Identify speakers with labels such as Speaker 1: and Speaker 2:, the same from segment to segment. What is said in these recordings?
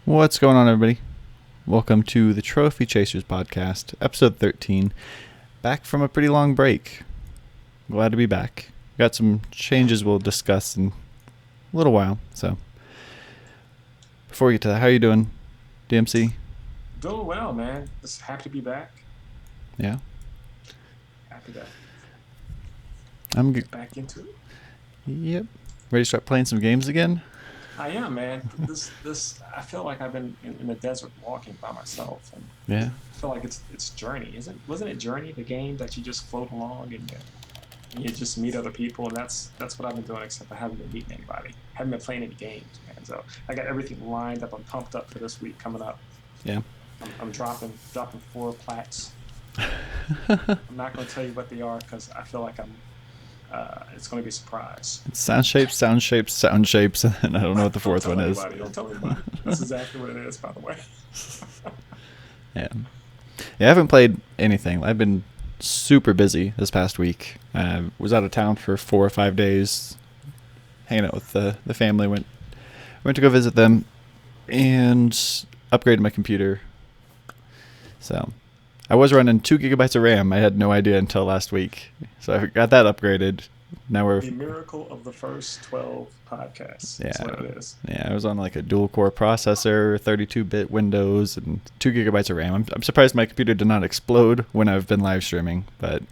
Speaker 1: What's going on, everybody? Welcome to the Trophy Chasers podcast, episode 13. Back from a pretty long break. Glad to be back. Got some changes we'll discuss in a little while. So, before we get to that, how are you doing, DMC?
Speaker 2: Doing well, man. Just happy to be back.
Speaker 1: Yeah?
Speaker 2: Happy to
Speaker 1: I'm
Speaker 2: get back into it.
Speaker 1: Yep. Ready to start playing some games again?
Speaker 2: I am, man. This I feel like I've been in the desert walking by myself, and
Speaker 1: Yeah.
Speaker 2: I feel like it's Journey. Wasn't it Journey, the game that you just float along and you just meet other people, and that's what I've been doing. Except I haven't been meeting anybody. Haven't been playing any games, man. So I got everything lined up. I'm pumped up for this week coming up.
Speaker 1: Yeah.
Speaker 2: I'm dropping 4 plats. I'm not going to tell you what they are because I feel like it's going to be a surprise.
Speaker 1: It's sound shapes, and I don't know what the fourth one is.
Speaker 2: Don't tell anybody. That's exactly what it is, by the way.
Speaker 1: Yeah, I haven't played anything. I've been super busy this past week. Was out of town for 4 or 5 days, hanging out with the family. Went to go visit them, and upgraded my computer. So I was running 2 gigabytes of RAM. I had no idea until last week. So I got that upgraded. Now we're
Speaker 2: the miracle of the first 12 podcasts. Yeah, that's what it is.
Speaker 1: Yeah, I was on like a dual core processor, 32-bit Windows, and 2 gigabytes of RAM. I'm surprised my computer did not explode when I've been live streaming, but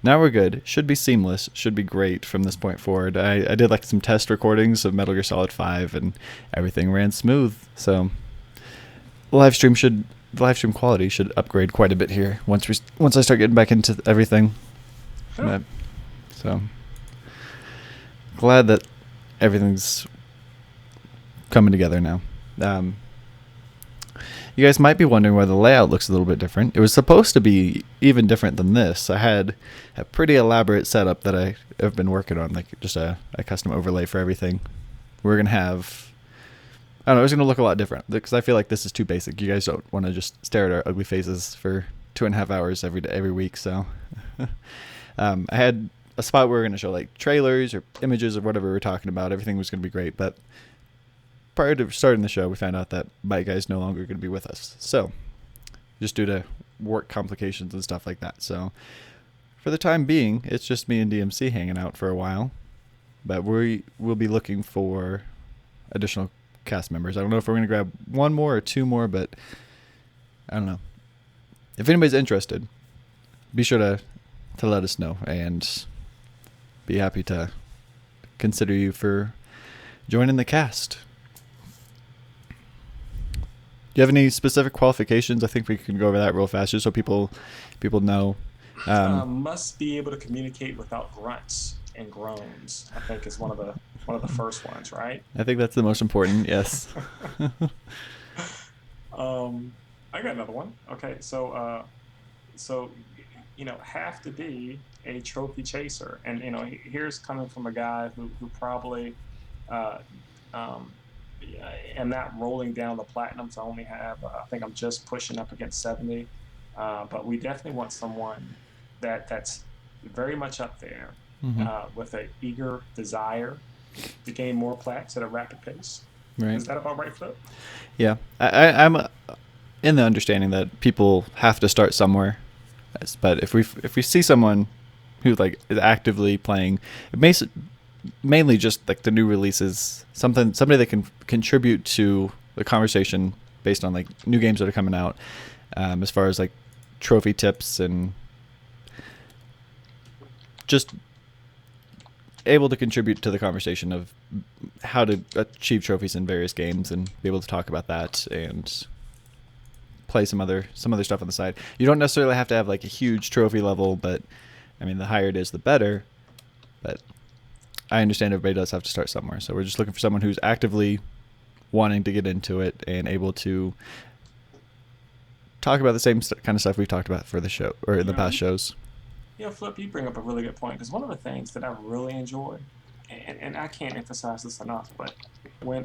Speaker 1: now we're good. Should be seamless. Should be great from this point forward. I did like some test recordings of Metal Gear Solid 5, and everything ran smooth. So the live stream quality should upgrade quite a bit here once I start getting back into everything.
Speaker 2: Huh.
Speaker 1: So glad that everything's coming together now. You guys might be wondering why the layout looks a little bit different. It was supposed to be even different than this. I had a pretty elaborate setup that I have been working on, like just a custom overlay for everything. We're going to have, I don't know, it's going to look a lot different because I feel like this is too basic. You guys don't want to just stare at our ugly faces for 2.5 hours every week. So I had a spot where we were going to show like trailers or images of whatever we're talking about. Everything was going to be great. But prior to starting the show, we found out that Bite Guy's no longer going to be with us. So just due to work complications and stuff like that. So for the time being, it's just me and DMC hanging out for a while. But we will be looking for additional cast members. I don't know if we're going to grab 1 more or 2 more, but I don't know. If anybody's interested, be sure to let us know and be happy to consider you for joining the cast. Do you have any specific qualifications? I think we can go over that real fast just so people know.
Speaker 2: Must be able to communicate without grunts and groans. I think is one of the first ones, right?
Speaker 1: I think that's the most important. Yes.
Speaker 2: I got another one. Okay, so have to be a trophy chaser, and here's coming from a guy who probably am not rolling down the platinums. I only have I think I'm just pushing up against 70, but we definitely want someone that's very much up there, with an eager desire to gain more plats at a rapid pace.
Speaker 1: Right.
Speaker 2: Is that about right, Flip?
Speaker 1: Yeah, I'm in the understanding that people have to start somewhere. But if we see someone who like is actively playing, mainly just like the new releases, somebody that can contribute to the conversation based on like new games that are coming out, as far as like trophy tips and just able to contribute to the conversation of how to achieve trophies in various games and be able to talk about that and play some other stuff on the side. You don't necessarily have to have like a huge trophy level, but I mean the higher it is the better. But I understand everybody does have to start somewhere, so we're just looking for someone who's actively wanting to get into it and able to talk about the same kind of stuff we've talked about for the show or in the past shows.
Speaker 2: Flip, you bring up a really good point, because one of the things that I really enjoy, and I can't emphasize this enough, but when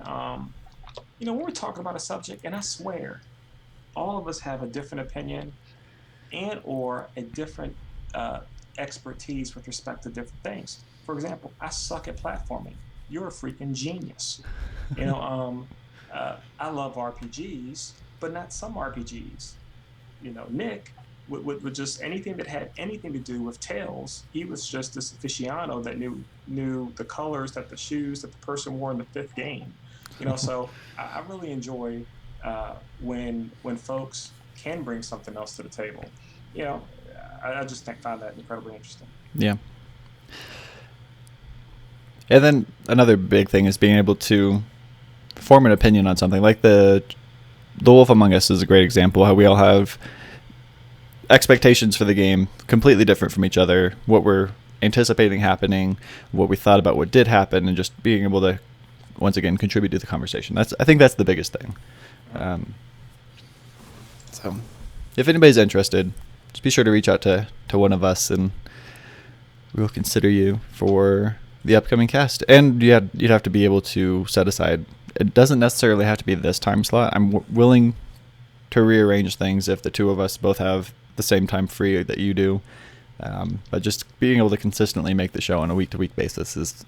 Speaker 2: we're talking about a subject, and I swear all of us have a different opinion and or a different expertise with respect to different things. For example, I suck at platforming. You're a freaking genius. I love RPGs, but not some RPGs. Nick would just anything that had anything to do with Tails. He was just this aficionado that knew the colors that the shoes that the person wore in the fifth game. So I really enjoy when folks can bring something else to the table. You know, I just find that incredibly interesting.
Speaker 1: Yeah. And then another big thing is being able to form an opinion on something. Like the Wolf Among Us is a great example. How we all have expectations for the game completely different from each other. What we're anticipating happening, what we thought about what did happen, and just being able to once again contribute to the conversation. I think that's the biggest thing. So, if anybody's interested, just be sure to reach out to one of us, and we'll consider you for the upcoming cast. And you'd have to be able to set aside. It doesn't necessarily have to be this time slot. I'm willing to rearrange things if the two of us both have the same time free that you do. But just being able to consistently make the show on a week-to-week basis is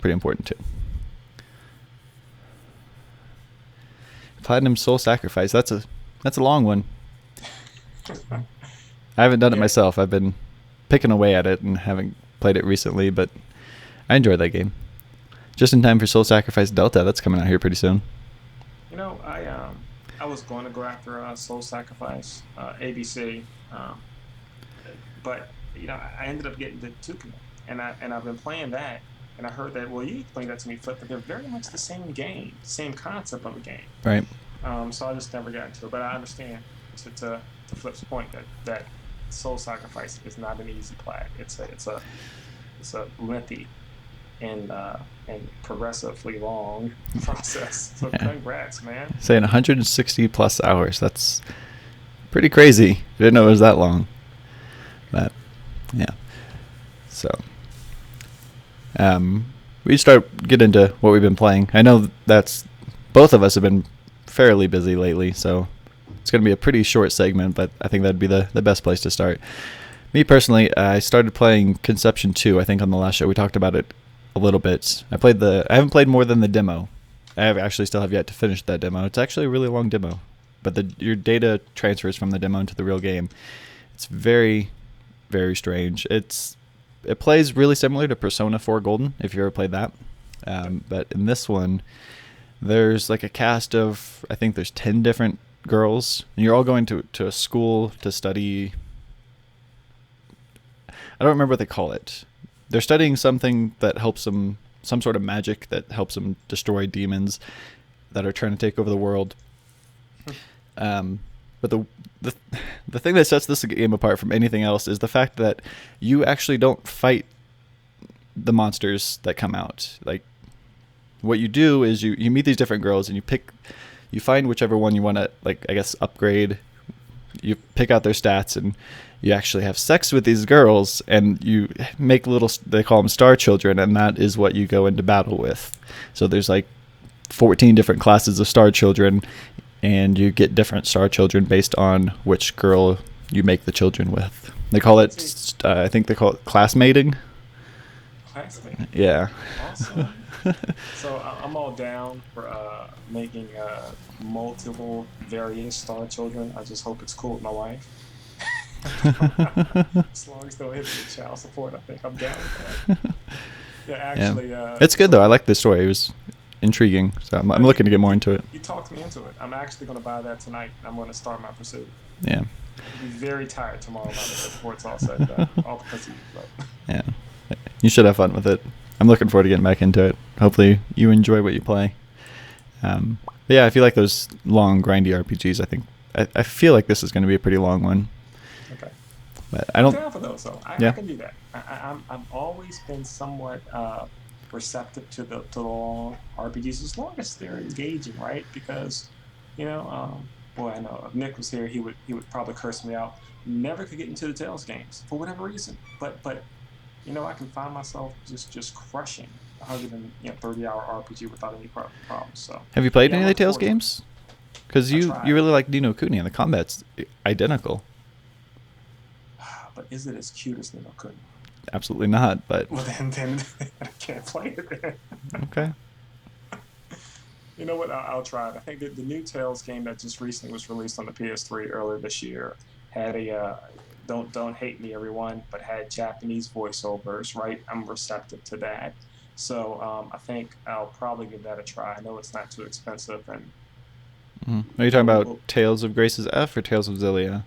Speaker 1: pretty important too. Platinum Soul Sacrifice. That's a long one. I haven't done it myself. I've been picking away at it and haven't played it recently, but I enjoyed that game. Just in time for Soul Sacrifice Delta. That's coming out here pretty soon.
Speaker 2: I was going to go after Soul Sacrifice ABC, but I ended up getting the Tukumi, and I've been playing that. And I heard that, well, you explained that to me, Flip, that they're very much the same game, same concept of a game.
Speaker 1: Right.
Speaker 2: So I just never got into it. But I understand, to Flip's point, that Soul Sacrifice is not an easy play. It's a lengthy and progressively long process. So congrats, man.
Speaker 1: Saying 160 plus hours. That's pretty crazy. I didn't know it was that long. But, yeah. So... we start get into what we've been playing. I know that's both of us have been fairly busy lately, so it's going to be a pretty short segment, but I think that'd be the best place to start. Me personally, I started playing Conception 2. I think on the last show we talked about it a little bit. I haven't played more than the demo. I actually still have yet to finish that demo. It's actually a really long demo, but your data transfers from the demo into the real game. It's very, very strange. It plays really similar to Persona 4 Golden, if you ever played that. But in this one, there's like a cast of, I think there's 10 different girls, and you're all going to a school to study. I don't remember what they call it. They're studying something that helps them, some sort of magic that helps them destroy demons that are trying to take over the world. But the thing that sets this game apart from anything else is the fact that you actually don't fight the monsters that come out. Like, what you do is you meet these different girls and you find whichever one you want to, like, I guess, upgrade. You pick out their stats and you actually have sex with these girls, and you make they call them star children, and that is what you go into battle with. So there's like 14 different classes of star children, and you get different star children based on which girl you make the children with. They call it, I think they call it classmating.
Speaker 2: Classmating?
Speaker 1: Yeah.
Speaker 2: Awesome. So I'm all down for making multiple various star children. I just hope it's cool with my wife. As long as they don't hit me with child support, I think I'm down with that. Yeah, actually...
Speaker 1: it's good, though. I like the story. It was intriguing, so I'm looking to get more into it.
Speaker 2: You talked me into it. I'm actually going to buy that tonight. I'm going to start my pursuit.
Speaker 1: Yeah.
Speaker 2: I'll be very tired tomorrow about it before it's all said and done. All because of you. But.
Speaker 1: Yeah. You should have fun with it. I'm looking forward to getting back into it. Hopefully you enjoy what you play. But yeah, I feel like those long, grindy RPGs, I feel like this is going to be a pretty long one.
Speaker 2: Okay.
Speaker 1: But I don't...
Speaker 2: I'm down for those, though. I can do that. I've always been somewhat... receptive to the long RPGs as long as they're engaging, right? Because, boy, I know if Nick was here, he would probably curse me out. Never could get into the Tales games for whatever reason, but I can find myself just crushing 130-hour RPG without any problems. So
Speaker 1: have you played any of the Tales games? Because you really like Ni no Kuni, and the combat's identical.
Speaker 2: But is it as cute as Ni no Kuni?
Speaker 1: Absolutely not, but...
Speaker 2: Well, then I can't play it then.
Speaker 1: Okay.
Speaker 2: You know what? I'll try it. I think that the new Tales game that just recently was released on the PS3 earlier this year had a don't hate me everyone, but had Japanese voiceovers. Right, I'm receptive to that. So I think I'll probably give that a try. I know it's not too expensive, and
Speaker 1: Are you talking
Speaker 2: we'll,
Speaker 1: about
Speaker 2: we'll
Speaker 1: Tales of Grace's F or Tales of Xillia?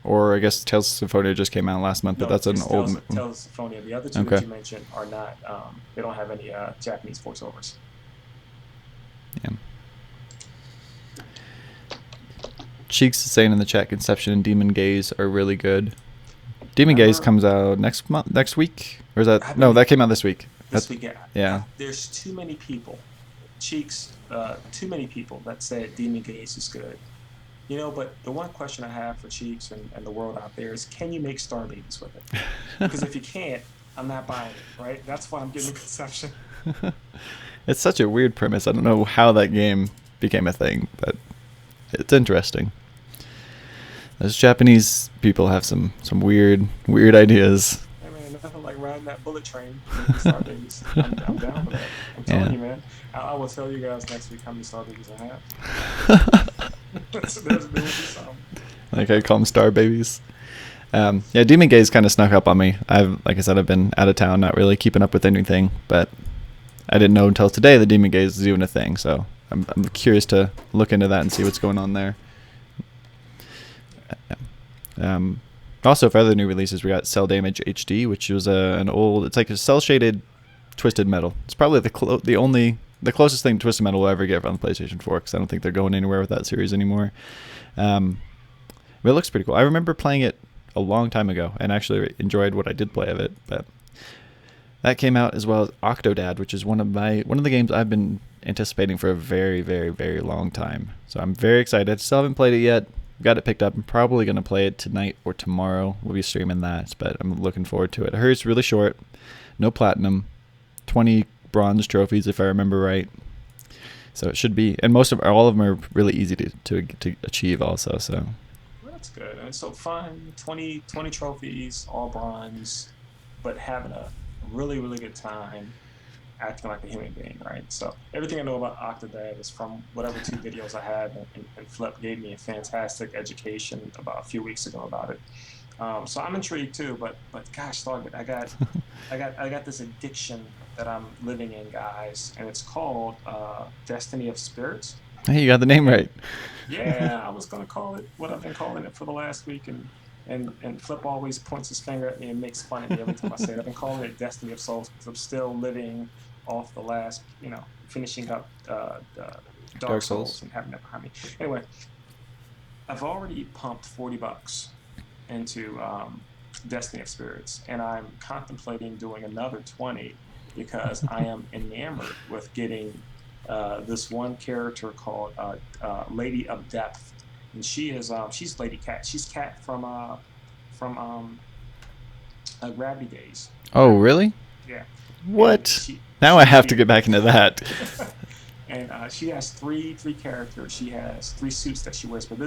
Speaker 1: Or I guess Tales of Symphonia just came out last month, but
Speaker 2: no,
Speaker 1: that's an
Speaker 2: it's
Speaker 1: old.
Speaker 2: Tales of Symphonia. The other two that
Speaker 1: Okay.
Speaker 2: you mentioned are not. They don't have any Japanese voiceovers.
Speaker 1: Yeah. Cheeks is saying in the chat, Conception and Demon Gaze are really good. Demon Gaze
Speaker 2: Remember,
Speaker 1: comes out next week, or is that
Speaker 2: I
Speaker 1: no?
Speaker 2: believe
Speaker 1: That came out this week.
Speaker 2: this
Speaker 1: That
Speaker 2: weekend.
Speaker 1: yeah.
Speaker 2: There's too many people, Cheeks. Too many people that said Demon Gaze is good. But the one question I have for Cheeks and the world out there is, can you make Star Babies with it? Because if you can't, I'm not buying it, right? That's why I'm getting Conception.
Speaker 1: It's such a weird premise. I don't know how that game became a thing, but it's interesting. Those Japanese people have some weird ideas.
Speaker 2: I mean, nothing like riding that bullet train, making Star Babies. I'm down for that. I'm telling
Speaker 1: Yeah.
Speaker 2: you, man. I will tell you guys next week how many Star Babies I have. There will be some.
Speaker 1: Like I call them Star Babies. Yeah, Demon Gaze kind of snuck up on me. Like I said, I've been out of town, not really keeping up with anything, but I didn't know until today that Demon Gaze is even a thing. So I'm curious to look into that and see what's going on there. Also, for other new releases, we got Cell Damage HD, which was an old. It's like a cell shaded Twisted Metal. It's probably the closest thing Twisted Metal will ever get on the PlayStation 4, because I don't think they're going anywhere with that series anymore. But it looks pretty cool. I remember playing it a long time ago and actually enjoyed what I did play of it. But that came out, as well as Octodad, which is one of the games I've been anticipating for a very, very, very long time. So I'm very excited. Still haven't played it yet. Got it picked up. I'm probably going to play it tonight or tomorrow. We'll be streaming that, but I'm looking forward to it. I heard it's really short. No platinum. 20 bronze trophies, if I remember right. So it should be, and all of them are really easy to achieve also. So
Speaker 2: Well, that's good. And it's so fun. 20 trophies, all bronze, but having a really, really good time acting like a human being, right? So everything I know about Octodad is from whatever two videos I had, and Flip gave me a fantastic education about a few weeks ago about it. So I'm intrigued too, but gosh, dog it, I got this addiction that I'm living in, guys, and it's called Destiny of Spirits.
Speaker 1: hey, you got the name
Speaker 2: And
Speaker 1: right.
Speaker 2: yeah, I was gonna call it what I've been calling it for the last week, and Flip always points his finger at me and makes fun of me every time I say it. I've been calling it Destiny of Souls because I'm still living off the last, finishing up Dark
Speaker 1: Dark
Speaker 2: Souls
Speaker 1: Souls.
Speaker 2: and having that behind me. Anyway, I've already pumped $40 into Destiny of Spirits, and I'm contemplating doing another 20 because I am enamored with getting this one character called Lady of Depth, and she's Lady Cat. She's Cat from Gravity Days.
Speaker 1: Oh, really?
Speaker 2: Yeah, and
Speaker 1: What?
Speaker 2: she
Speaker 1: Now I
Speaker 2: she's
Speaker 1: have to get back into
Speaker 2: beautiful.
Speaker 1: that.
Speaker 2: And she has three characters. She has three suits that she wears. But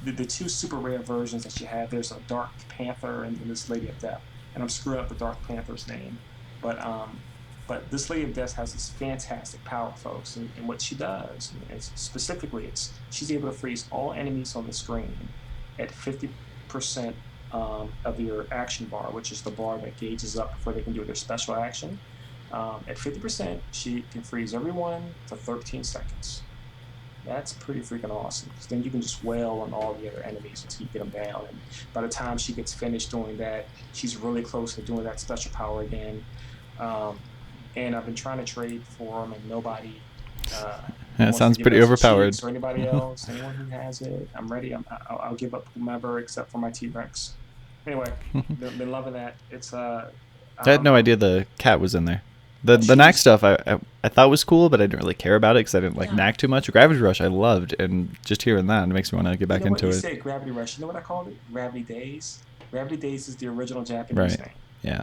Speaker 2: the two super rare versions that she had, there's a Dark Panther and this Lady of Death. And I'm screwing up the Dark Panther's name, but this Lady of Death has this fantastic power, folks. And what she does, and specifically, she's able to freeze all enemies on the screen at 50% of your action bar, which is the bar that gauges up before they can do their special action. At 50%, she can freeze everyone for 13 seconds. That's pretty freaking awesome, because then you can just wail on all the other enemies until you get them down. And by the time she gets finished doing that, she's really close to doing that special power again. Um, and I've been trying to trade for them, and nobody
Speaker 1: That
Speaker 2: wants to
Speaker 1: sounds
Speaker 2: give it
Speaker 1: pretty
Speaker 2: up. So
Speaker 1: overpowered.
Speaker 2: Cheeks or anybody else, anyone who has it, I'm ready. I'll give up whomever except for my T-Rex. Anyway, been loving that. It's
Speaker 1: I had no idea
Speaker 2: I'm
Speaker 1: the cat was in there. The knack
Speaker 2: she's
Speaker 1: stuff I thought was cool, but I didn't really care about it because I didn't like
Speaker 2: yeah.
Speaker 1: knack too much. Gravity Rush I loved, and just hearing that, it makes me want to get
Speaker 2: You
Speaker 1: back
Speaker 2: know what?
Speaker 1: into
Speaker 2: You
Speaker 1: it.
Speaker 2: said Gravity Rush. You know what I called it? Gravity Days. Gravity Days is the original Japanese
Speaker 1: Right.
Speaker 2: name.
Speaker 1: Yeah.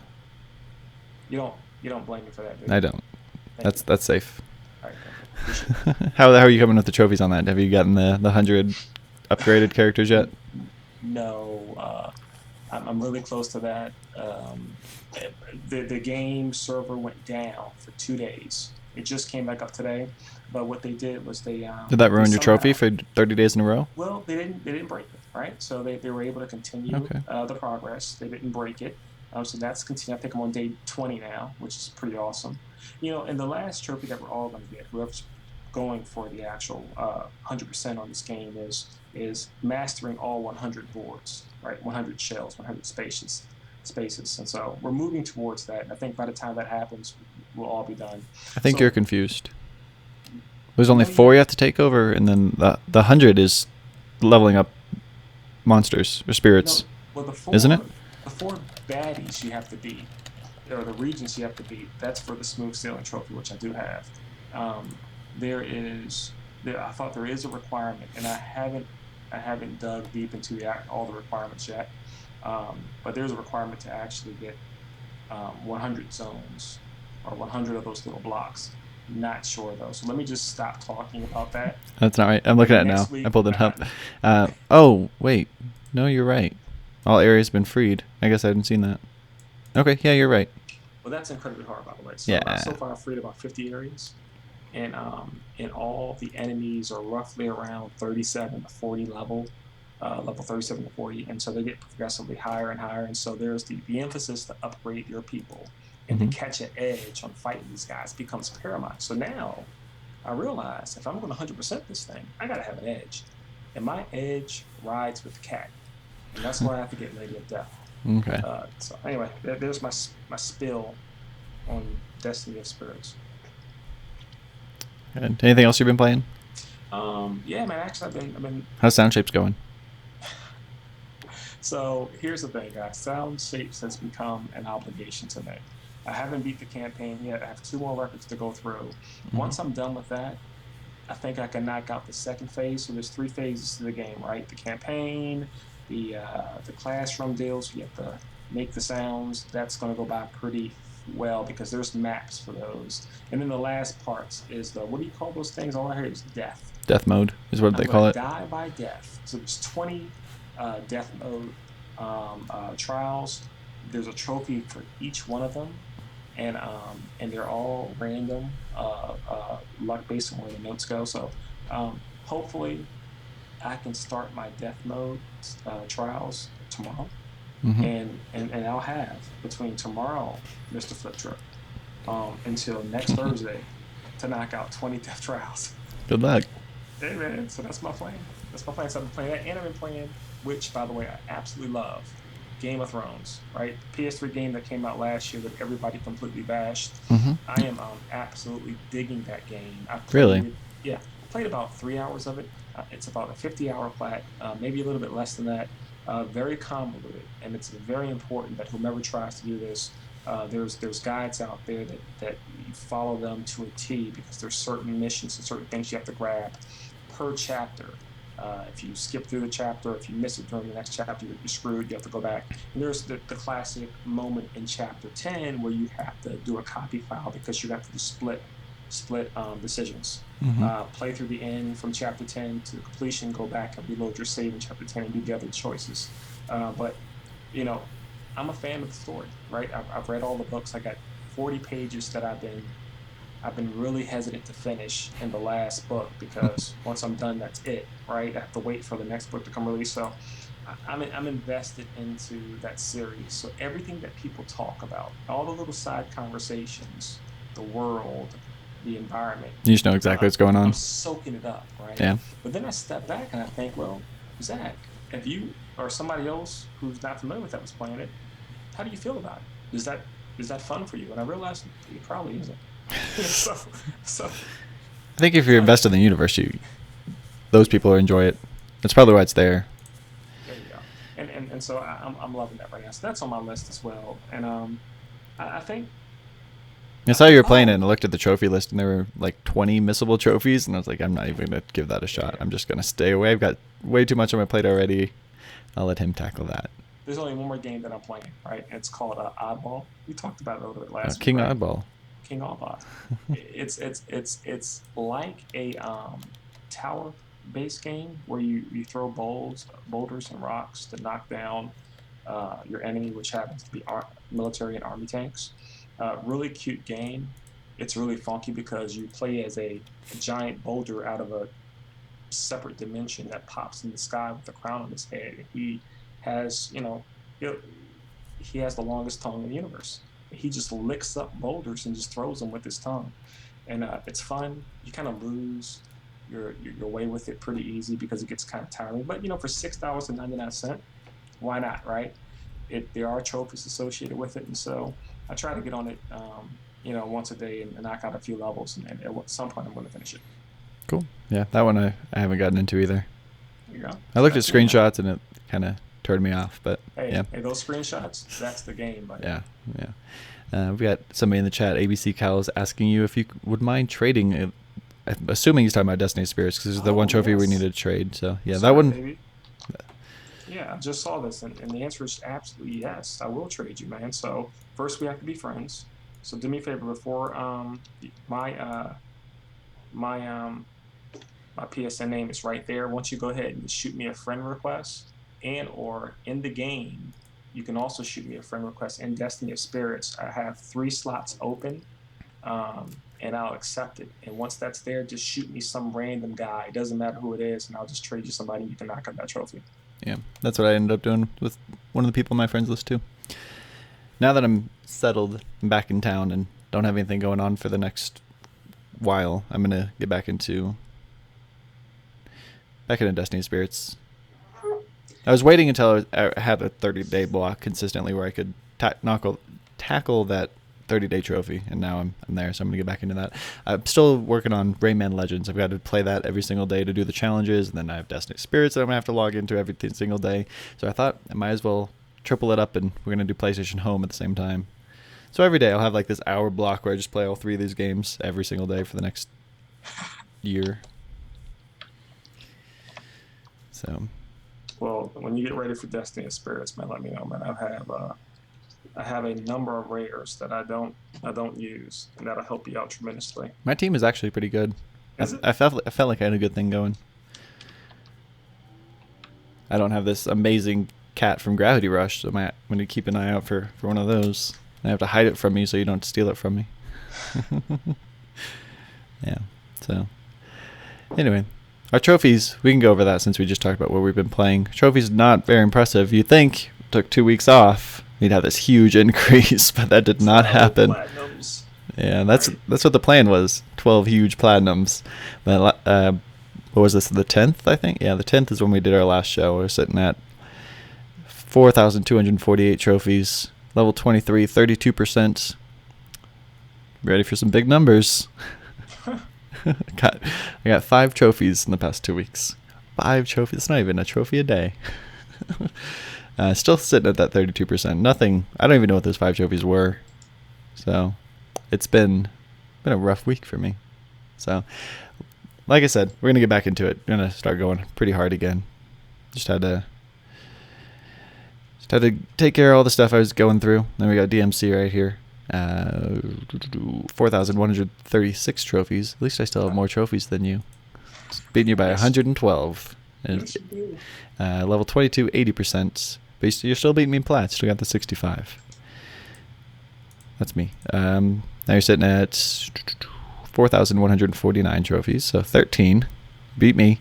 Speaker 2: You don't blame me for that, do
Speaker 1: I
Speaker 2: you?
Speaker 1: don't.
Speaker 2: Thank you.
Speaker 1: That's safe.
Speaker 2: All right, thank you. Appreciate it.
Speaker 1: How are you coming with the trophies on that? Have you gotten the 100 upgraded characters yet?
Speaker 2: No, I'm really close to that. The game server went down for 2 days. It just came back up today. But what they did was
Speaker 1: Did that
Speaker 2: they
Speaker 1: ruin your trophy
Speaker 2: somehow,
Speaker 1: for 30 days in a row?
Speaker 2: well, they didn't break it, right? So they were able to continue
Speaker 1: Okay.
Speaker 2: the progress. They didn't break it. So that's continued. I think I'm on day 20 now, which is pretty awesome. And the last trophy that we're all going to get, whoever's going for the actual 100% on this game, is mastering all 100 boards, right? 100 shells, 100 spaces. And so we're moving towards that. And I think by the time that happens, we'll all be done.
Speaker 1: I think you're
Speaker 2: So
Speaker 1: confused. There's only
Speaker 2: no,
Speaker 1: 4 you have to take over, and then the 100 is leveling up monsters or spirits,
Speaker 2: no. Well,
Speaker 1: isn't it?
Speaker 2: the four baddies you have to beat, or the regions you have to beat. That's for the smooth sailing trophy, which I do have. Um, there is there. I thought there is a requirement, and I haven't dug deep into all the requirements yet. But there's a requirement to actually get 100 zones or 100 of those little blocks. Not sure though. So let me just stop talking about that.
Speaker 1: That's not right. I'm looking
Speaker 2: Maybe
Speaker 1: at it
Speaker 2: next
Speaker 1: now. I
Speaker 2: week.
Speaker 1: pulled it up. Oh, wait. No, you're right. All areas have been freed. I guess I hadn't seen that. Okay, yeah, you're right.
Speaker 2: Well, that's incredibly hard, by the way. So
Speaker 1: Yeah.
Speaker 2: so far I've freed about 50 areas, and all the enemies are roughly around 37 to 40 level 37 to 40, and so they get progressively higher and higher. And so there's the emphasis to upgrade your people and to
Speaker 1: Hmm.
Speaker 2: catch an edge on fighting these guys becomes paramount. So now I realize if I'm going to 100% this thing, I got to have an edge, and my edge rides with the cat, and that's why I have to get Lady of Death.
Speaker 1: Okay.
Speaker 2: So anyway, there's my spill on Destiny of Spirits.
Speaker 1: Good. Anything else you've been playing?
Speaker 2: Yeah, man. Actually, I've been.
Speaker 1: How's Sound Shapes going?
Speaker 2: So here's the thing, guys. Sound Shapes has become an obligation to me. I haven't beat the campaign yet. I have 2 more records to go through.
Speaker 1: Mhm.
Speaker 2: Once I'm done with that, I think I can knock out the second phase. So there's 3 phases to the game, right? The campaign, the classroom deals. You have to make the sounds. That's going to go by pretty well because there's maps for those. And then the last parts is the, what do you call those things? All I heard is death.
Speaker 1: Death mode is what
Speaker 2: I'm
Speaker 1: they
Speaker 2: going
Speaker 1: call
Speaker 2: to
Speaker 1: it.
Speaker 2: die by death. So there's 20 death mode trials. There's a trophy for each one of them, and they're all random, luck based on where the notes go. So hopefully, I can start my death mode trials tomorrow,
Speaker 1: Hmm.
Speaker 2: and I'll have between tomorrow, Mr. Fliptriq, until next Thursday to knock out 20 death trials.
Speaker 1: Good luck.
Speaker 2: Hey man, so that's my plan. That's my plan. So I've been playing that, and I've been playing, which by the way I absolutely love, Game of Thrones. Right, the PS3 game that came out last year that everybody completely bashed.
Speaker 1: Hmm.
Speaker 2: I am absolutely digging that game. I played
Speaker 1: Really?
Speaker 2: it. Yeah, I played about 3 hours of it. It's about a 50-hour plat, maybe a little bit less than that. Very convoluted, and it's very important that whomever tries to do this, there's guides out there that you follow them to a T because there's certain missions and certain things you have to grab per chapter. If you skip through the chapter, if you miss it during the next chapter, you're screwed. You have to go back. And there's the classic moment in chapter 10 where you have to do a copy file because you have to do split decisions.
Speaker 1: Hmm.
Speaker 2: Play through the end from chapter 10 to completion, go back and reload your save in chapter 10 and do the other choices. But, you know, I'm a fan of the story, right? I've read all the books. I got 40 pages that I've been really hesitant to finish in the last book because once I'm done, that's it, right? I have to wait for the next book to come release. So I'm invested into that series. So everything that people talk about, all the little side conversations, the world, the environment,
Speaker 1: You just know exactly
Speaker 2: I'm,
Speaker 1: what's going
Speaker 2: I'm
Speaker 1: on.
Speaker 2: soaking it up, right?
Speaker 1: Yeah.
Speaker 2: But then I step back and I think, well, Zach, if you or somebody else who's not familiar with that was playing it, how do you feel about it? Is that fun for you? And I realized it probably isn't. so so
Speaker 1: I think if you're
Speaker 2: so
Speaker 1: invested in the universe, those people enjoy it. That's probably why it's there.
Speaker 2: there you go. And so I'm loving that right now. So that's on my list as well. And I think
Speaker 1: I
Speaker 2: I
Speaker 1: saw you
Speaker 2: think
Speaker 1: were playing it and
Speaker 2: oh
Speaker 1: I looked at the trophy list and there were like 20 missable trophies and I was like, I'm not even going to give that a shot.
Speaker 2: yeah.
Speaker 1: I'm just going to stay away. I've got way too much on my plate already. I'll let him tackle that.
Speaker 2: There's only one more game that I'm playing, right? And it's called Oddball. We talked about it a little bit last week,
Speaker 1: King
Speaker 2: right?
Speaker 1: Oddball.
Speaker 2: King Oddball. It's like a tower based game where you throw boulders and rocks to knock down your enemy, which happens to be military and army tanks. Really cute game. it's really funky because you play as a giant boulder out of a separate dimension that pops in the sky with a crown on his head. He has, he has the longest tongue in the universe. He just licks up boulders and just throws them with his tongue, and it's fun. You kind of lose your way with it pretty easy because it gets kind of tiring. But for $6.99, why not, right? There are trophies associated with it, and so I try to get on it, once a day and knock out a few levels, and at some point I'm going to finish it.
Speaker 1: Cool. Yeah, that one I haven't gotten into either.
Speaker 2: There you go.
Speaker 1: I looked at screenshots and it kind of turned me off, but
Speaker 2: hey, those screenshots, that's the game, buddy.
Speaker 1: Yeah. We got somebody in the chat, ABC Cows, asking you if you would mind trading. I'm assuming he's talking about Destiny Spirits because this is the one trophy we needed to trade. So yeah, that one.
Speaker 2: Baby. Yeah, I just saw this, and the answer is absolutely yes. I will trade you, man. So first we have to be friends. So do me a favor before my PSN name is right there. Once you go ahead and shoot me a friend request, and or in the game, you can also shoot me a friend request in Destiny of Spirits. I have 3 slots open, and I'll accept it. And once that's there, just shoot me some random guy. It doesn't matter who it is, and I'll just trade you somebody. You can knock out that trophy.
Speaker 1: Yeah, that's what I ended up doing with one of the people on my friends list too. Now that I'm settled and back in town and don't have anything going on for the next while, I'm gonna get back into Destiny Spirits. I was waiting until I had a 30-day block consistently where I could tackle that 30-day trophy, and now I'm there, so I'm gonna get back into that. I'm still working on Rayman Legends. I've got to play that every single day to do the challenges, and then I have Destiny Spirits that I'm gonna have to log into every single day. So I thought I might as well triple it up, and we're gonna do PlayStation Home at the same time. So every day I'll have like this hour block where I just play all 3 of these games every single day for the next year. So.
Speaker 2: Well, when you get ready for Destiny of Spirits, man, let me know, man. I have a number of rares that I don't use, and that'll help you out tremendously.
Speaker 1: My team is actually pretty good.
Speaker 2: Is it?
Speaker 1: I felt like I had a good thing going. I don't have this amazing cat from Gravity Rush, so I'm going to keep an eye out for one of those. I have to hide it from you so you don't steal it from me. Yeah. So anyway, our trophies, we can go over that since we just talked about what we've been playing. Trophies not very impressive. You'd think took 2 weeks off, we'd have this huge increase, but that did not happen.
Speaker 2: Platinums.
Speaker 1: Yeah, that's what the plan was. 12 huge platinums. But what was this? The 10th, I think. Yeah, the 10th is when we did our last show. We're sitting at 4,248 trophies. Level 23, 32%. Ready for some big numbers. I got 5 trophies in the past 2 weeks. 5 trophies. It's not even a trophy a day. Still sitting at that 32%. Nothing. I don't even know what those 5 trophies were. So it's been a rough week for me. So like I said, we're gonna get back into it. We're gonna start going pretty hard again. Just had to take care of all the stuff I was going through. Then we got DMC right here. 4,136 trophies. At least I still have more trophies than you. Beating you by 112. And, level 22, 80%. But you're still beating me in plat. Still got the 65. That's me. Now you're sitting at 4,149 trophies. So 13. Beat me.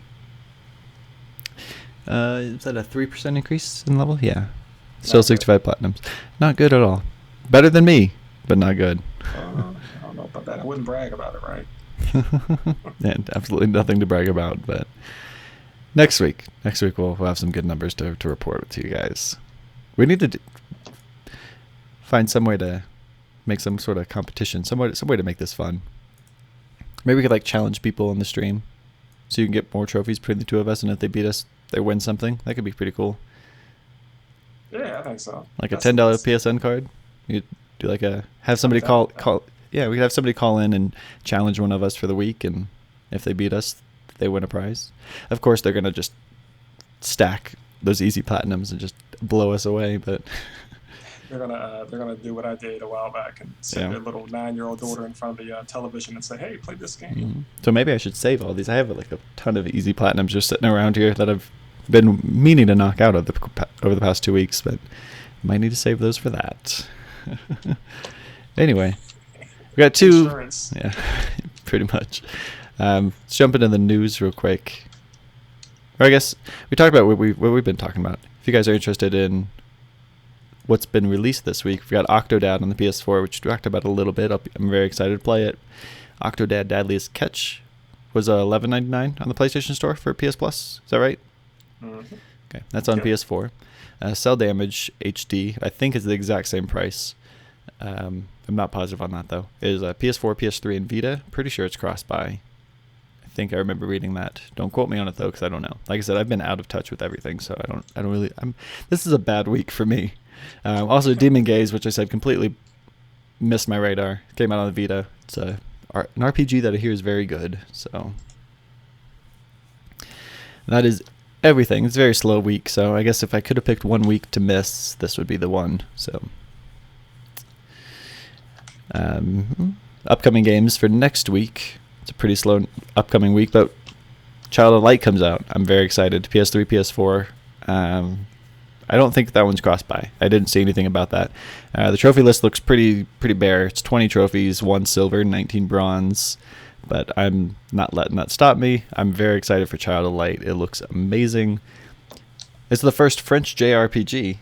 Speaker 1: Is that a 3% increase in level? Yeah. Still 65 platinums. Not good at all. Better than me, but not good.
Speaker 2: I don't know about that. I wouldn't brag about it, right?
Speaker 1: And absolutely nothing to brag about. But next week we'll have some good numbers to report to you guys. We need to find some way to make some sort of competition, some way to make this fun. Maybe we could challenge people on the stream, so you can get more trophies between the 2 of us, and if they beat us, they win something. That could be pretty cool.
Speaker 2: Yeah, I think so.
Speaker 1: Like a $10 PSN card. You do have somebody call. Yeah, we could have somebody call in and challenge one of us for the week, and if they beat us, they win a prize. Of course, they're gonna just stack those easy platinums and just blow us away, but
Speaker 2: they're gonna do what I did a while back and set their little 9-year-old daughter in front of the television and say, "Hey, play this game."
Speaker 1: Mm-hmm. So maybe I should save all these. I have a ton of easy platinums just sitting around here that I've been meaning to knock out over the past 2 weeks, but might need to save those for that. Anyway, We got two.
Speaker 2: Insurance.
Speaker 1: Yeah, pretty much. Let's jump into the news real quick. Or I guess we talked about what we've been talking about. If you guys are interested in what's been released this week, we've got Octodad on the PS4, which we talked about a little bit. I'm very excited to play it. Octodad Deadliest Catch was $11.99 on the PlayStation Store for PS Plus. Is that right?
Speaker 2: Mm-hmm.
Speaker 1: Okay, that's on PS4. Cell Damage HD, I think, is the exact same price. I'm not positive on that though. It is PS4, PS3, and Vita. Pretty sure it's cross-buy. I think I remember reading that. Don't quote me on it though, because I don't know. Like I said, I've been out of touch with everything, so I don't really. This is a bad week for me. Also, Demon Gaze, which I said completely missed my radar. Came out on the Vita. It's an RPG that I hear is very good. So that is everything. It's a very slow week, so I guess if I could have picked one week to miss, this would be the one. So upcoming games for next week. It's a pretty slow upcoming week, but Child of Light comes out. I'm very excited. PS3, PS4. I don't think that one's cross-buy. I didn't see anything about that. The trophy list looks pretty bare. It's 20 trophies, 1 silver, 19 bronze. But I'm not letting that stop me. I'm very excited for Child of Light. It looks amazing. It's the first French JRPG.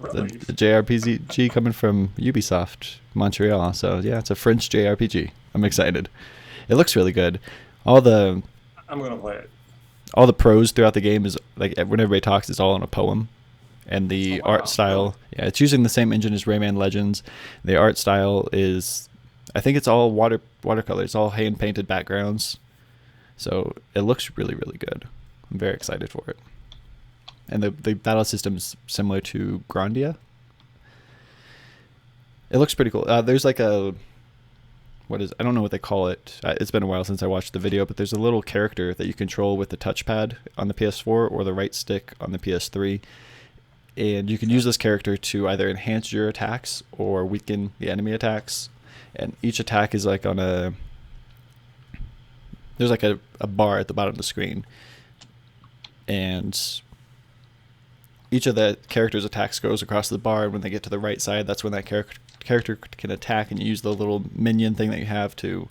Speaker 2: Really?
Speaker 1: The JRPG coming from Ubisoft Montreal. So yeah, it's a French JRPG. I'm excited. It looks really good.
Speaker 2: I'm gonna play it.
Speaker 1: All the prose throughout the game is like when everybody talks, it's all in a poem. And the art style, yeah, it's using the same engine as Rayman Legends. The art style is, I think it's all watercolor. It's all hand painted backgrounds. So it looks really, really good. I'm very excited for it. And the battle system's similar to Grandia. It looks pretty cool. There's like I don't know what they call it. It's been a while since I watched the video, but there's a little character that you control with the touchpad on the PS4 or the right stick on the PS3. And you can use this character to either enhance your attacks or weaken the enemy attacks. And each attack is like there's like a bar at the bottom of the screen. And each of the character's attacks goes across the bar, and when they get to the right side, that's when that character can attack, and you use the little minion thing that you have to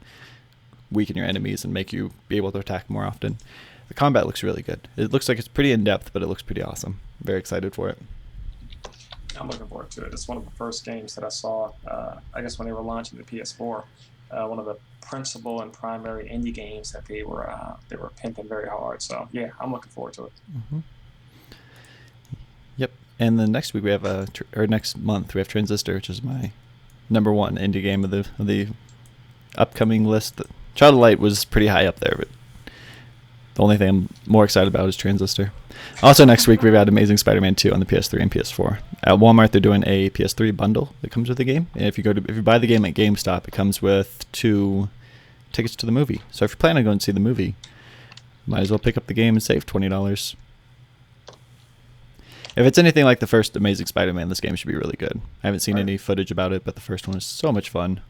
Speaker 1: weaken your enemies and make you be able to attack more often. The combat looks really good. It looks like it's pretty in-depth, but it looks pretty awesome. I'm very excited for it.
Speaker 2: I'm looking forward to it. It's one of the first games that I saw, I guess when they were launching the PS4, one of the principal and primary indie games that they were pimping very hard. So yeah, I'm looking forward to it.
Speaker 1: Mm-hmm. Yep. And then next week we have or next month we have Transistor, which is my number one indie game of the upcoming list. Child of Light was pretty high up there, but the only thing I'm more excited about is Transistor. Also next week we've got Amazing Spider-Man 2 on the PS3 and PS4. At Walmart they're doing a PS3 bundle that comes with the game. And if you buy the game at GameStop, it comes with 2 tickets to the movie. So if you're planning on going to see the movie, might as well pick up the game and save $20. If it's anything like the first Amazing Spider-Man, this game should be really good. I haven't seen any footage about it, but the first one is so much fun.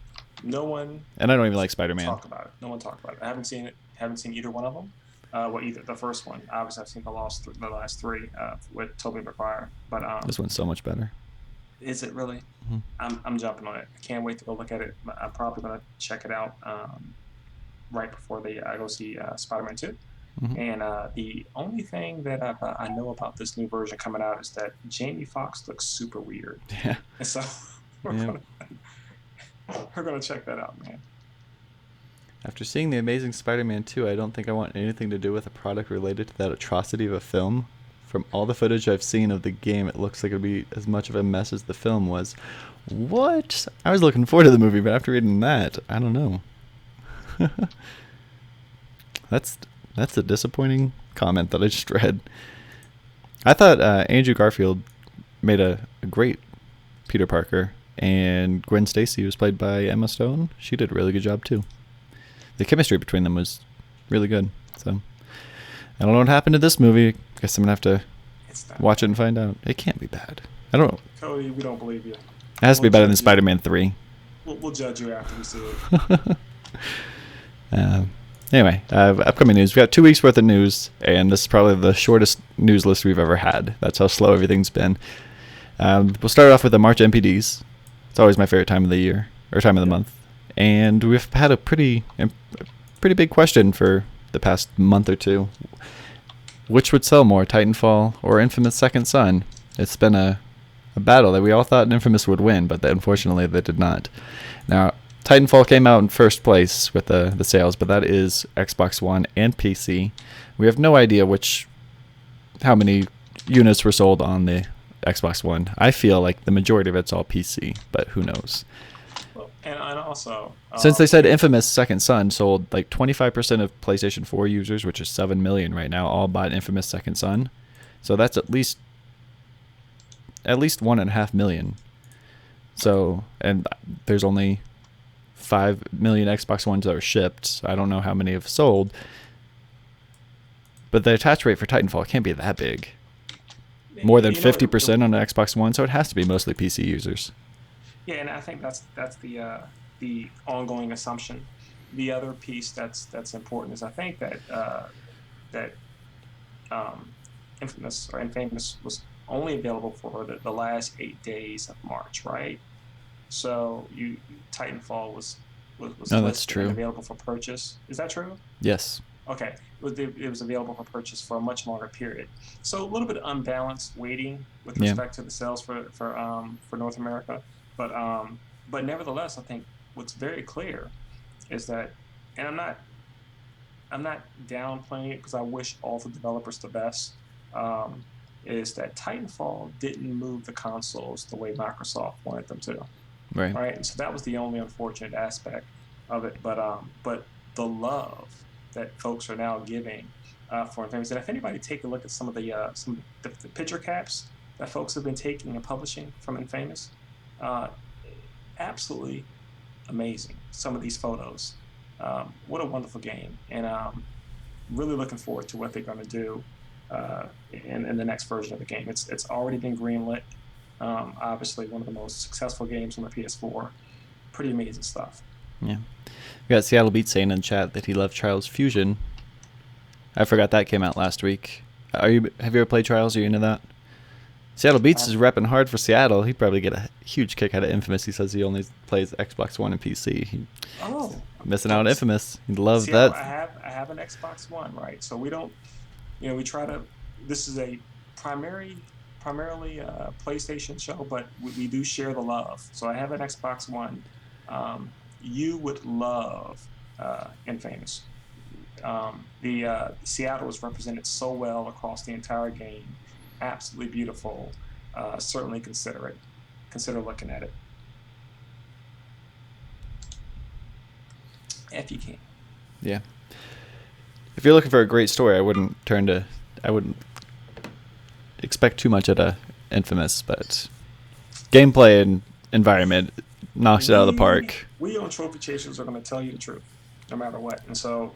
Speaker 2: No one.
Speaker 1: And I don't even like Spider-Man.
Speaker 2: Talk about it. No one talked about it. I haven't seen it. Haven't seen either one of them. Either the first one. Obviously, I've seen the last 3 with Tobey Maguire. But
Speaker 1: this one's so much better.
Speaker 2: Is it really? Mm-hmm. I'm jumping on it. I can't wait to go look at it. I'm probably gonna check it out right before I go see Spider-Man 2. Mm-hmm. And the only thing that I know about this new version coming out is that Jamie Foxx looks super weird.
Speaker 1: Yeah.
Speaker 2: And so we're gonna check that out, man.
Speaker 1: After seeing The Amazing Spider-Man 2, I don't think I want anything to do with a product related to that atrocity of a film. From all the footage I've seen of the game, it looks like it'll be as much of a mess as the film was. What? I was looking forward to the movie, but after reading that, I don't know. That's a disappointing comment that I just read. I thought Andrew Garfield made a great Peter Parker, and Gwen Stacy was played by Emma Stone. She did a really good job too. The chemistry between them was really good. So I don't know what happened to this movie. Guess I'm gonna have to watch it and find out. It can't be bad. I don't know.
Speaker 2: Cody, we don't believe you.
Speaker 1: It has to be better than Spider-Man 3.
Speaker 2: We'll judge you after we see
Speaker 1: it. Anyway, upcoming news. We got 2 weeks worth of news, and this is probably the shortest news list we've ever had. That's how slow everything's been. We'll start off with the March MPDs. It's always my favorite time of the year, or time of the month. And we've had a pretty big question for the past month or two. Which would sell more, Titanfall or Infamous Second Son? It's been a battle that we all thought Infamous would win, but unfortunately they did not. Now, Titanfall came out in first place with the sales, but that is Xbox One and PC. We have no idea how many units were sold on the Xbox One. I feel like the majority of it's all PC, but who knows?
Speaker 2: And also,
Speaker 1: since they said Infamous Second Son sold like 25% of PlayStation 4 users, which is 7 million right now, all bought Infamous Second Son. So that's at least 1.5 million. So, and there's only 5 million Xbox Ones that are shipped. I don't know how many have sold. But the attach rate for Titanfall can't be that big. More than 50% on the Xbox One, so it has to be mostly PC users.
Speaker 2: Yeah, and I think that's the ongoing assumption. The other piece that's important is I think that Infamous was only available for the last 8 days of March, right? So Titanfall was
Speaker 1: that's true.
Speaker 2: And available for purchase. Is that true?
Speaker 1: Yes.
Speaker 2: Okay, it was available for purchase for a much longer period. So a little bit unbalanced weighting with respect to the sales for North America. But nevertheless, I think what's very clear is that, and I'm not downplaying it because I wish all the developers the best, is that Titanfall didn't move the consoles the way Microsoft wanted them to.
Speaker 1: Right.
Speaker 2: Right. And so that was the only unfortunate aspect of it. But the love that folks are now giving for Infamous, and if anybody take a look at some of the picture caps that folks have been taking and publishing from Infamous, absolutely amazing. Some of these photos. What a wonderful game, and really looking forward to what they're going to do in the next version of the game. It's already been greenlit. Obviously, one of the most successful games on the PS4. Pretty amazing stuff.
Speaker 1: Yeah. We got Seattle Beat saying in chat that he loved Trials Fusion. I forgot that came out last week. Have you ever played Trials? Are you into that? Seattle Beats is repping hard for Seattle. He'd probably get a huge kick out of Infamous. He says he only plays Xbox One and PC. Missing out on Infamous. He'd love that.
Speaker 2: I have an Xbox One, right? So we don't, we try to. This is a primarily PlayStation show, but we do share the love. So I have an Xbox One. You would love Infamous. The Seattle was represented so well across the entire game. Absolutely beautiful. Certainly consider it. Consider looking at it if you can.
Speaker 1: Yeah. If you're looking for a great story, I wouldn't expect too much out of Infamous, but gameplay and environment knocks it out of the park.
Speaker 2: We on Trophy Chasers are going to tell you the truth, no matter what. And so,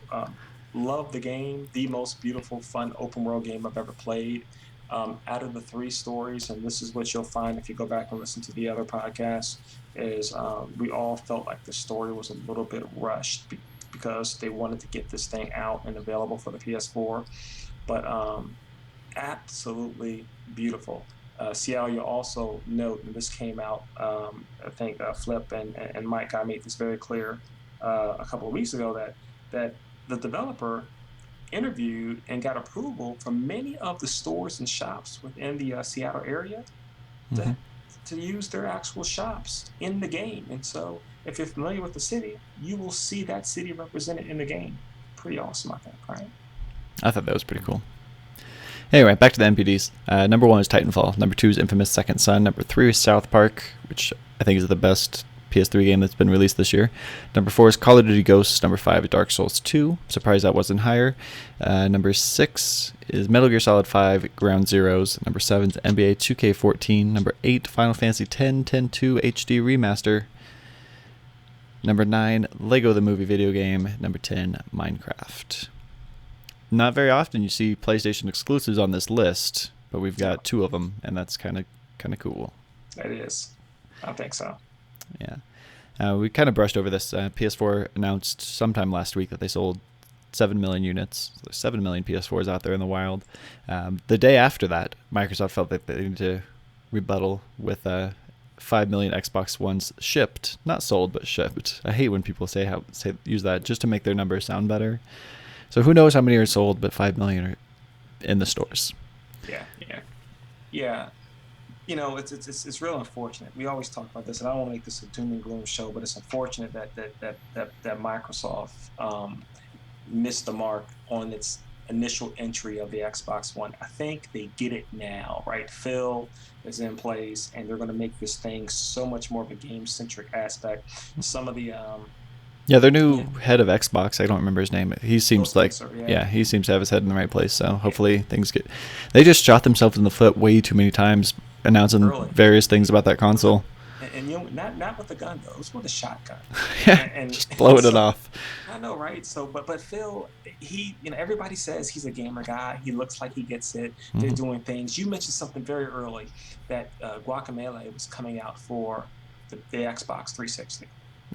Speaker 2: love the game. The most beautiful, fun, open world game I've ever played. Out of the 3 stories, and this is what you'll find if you go back and listen to the other podcasts, is we all felt like the story was a little bit rushed because they wanted to get this thing out and available for the PS4. But absolutely beautiful. Seattle, you also note, and this came out, I think Flip and Mike I made this very clear a couple of weeks ago, that the developer interviewed and got approval from many of the stores and shops within the Seattle area to use their actual shops in the game. And so if you're familiar with the city, you will see that city represented in the game. Pretty awesome, I think, right?
Speaker 1: I thought that was pretty cool. Anyway, back to the NPDs. Number 1 is Titanfall. Number 2 is Infamous Second Son. Number 3 is South Park, which I think is the best PS3 game that's been released this year. Number 4 is Call of Duty Ghosts. Number 5 is Dark Souls 2. Surprised that wasn't higher. Number 6 is Metal Gear Solid 5 Ground Zeroes. Number 7 is NBA 2K14. Number 8, Final Fantasy X 10-2 HD Remaster. Number 9, Lego the Movie video game. Number 10, Minecraft. Not very often you see PlayStation exclusives on this list, but we've got 2 of them, and that's kind of cool.
Speaker 2: It is. I think so.
Speaker 1: Yeah. We kind of brushed over this. PS4 announced sometime last week that they sold 7 million units. So there's 7 million PS4s out there in the wild. The day after that, Microsoft felt that they needed to rebuttal with 5 million Xbox Ones shipped, not sold, but shipped. I hate when people use that just to make their numbers sound better. So who knows how many are sold, but 5 million are in the stores.
Speaker 2: Yeah. It's real unfortunate. We always talk about this, and I don't want to make this a doom and gloom show, but it's unfortunate that Microsoft missed the mark on its initial entry of the Xbox One. I think they get it now, right? Phil is in place, and they're going to make this thing so much more of a game-centric aspect. Some of the
Speaker 1: their new head of Xbox, I don't remember his name. He seems
Speaker 2: Spencer,
Speaker 1: he seems to have his head in the right place. So hopefully things get. They just shot themselves in the foot way too many times, announcing various things about that console.
Speaker 2: And not with the gun though. It's with a shotgun.
Speaker 1: and just blowing it off.
Speaker 2: I know, right? So, but Phil, everybody says he's a gamer guy. He looks like he gets it. They're doing things. You mentioned something very early that Guacamelee was coming out for the Xbox 360.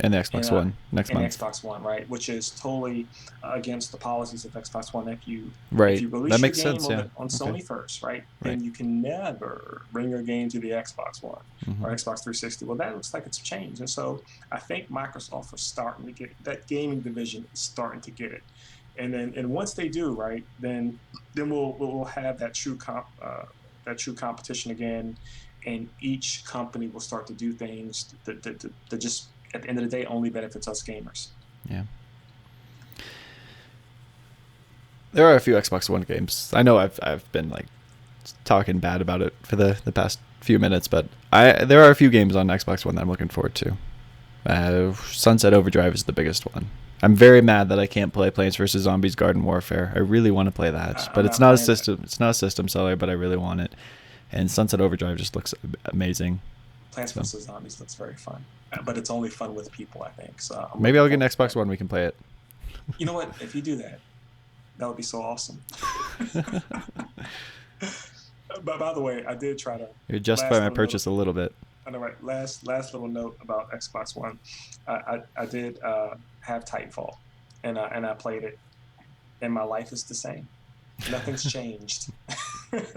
Speaker 1: And the Xbox One next month.
Speaker 2: And Xbox One, right? Which is totally against the policies of Xbox One. If you
Speaker 1: release
Speaker 2: your game on Sony first, right? Then you can never bring your game to the Xbox One or Xbox 360. Well, that looks like it's changed. And so I think Microsoft is starting to get that gaming division is starting to get it. And once they do, right, then we'll have that true competition again, and each company will start to do things that just at the end of the day only benefits us gamers.
Speaker 1: Yeah. There are a few Xbox One games. I know I've been like talking bad about it for the past few minutes, but there are a few games on Xbox One that I'm looking forward to. Sunset Overdrive is the biggest one. I'm very mad that I can't play Plants vs Zombies Garden Warfare. I really want to play that, but it's not a system seller, but I really want it. And Sunset Overdrive just looks amazing.
Speaker 2: Plants vs Zombies looks very fun, but it's only fun with people, I think. So
Speaker 1: maybe I'll get an Xbox One. We can play it.
Speaker 2: You know what? If you do that would be so awesome. But by the way, I did try to.
Speaker 1: You justify my purchase a little bit.
Speaker 2: I know, right? Last little note about Xbox One. I did have Titanfall, and I played it, and my life is the same. Nothing's changed.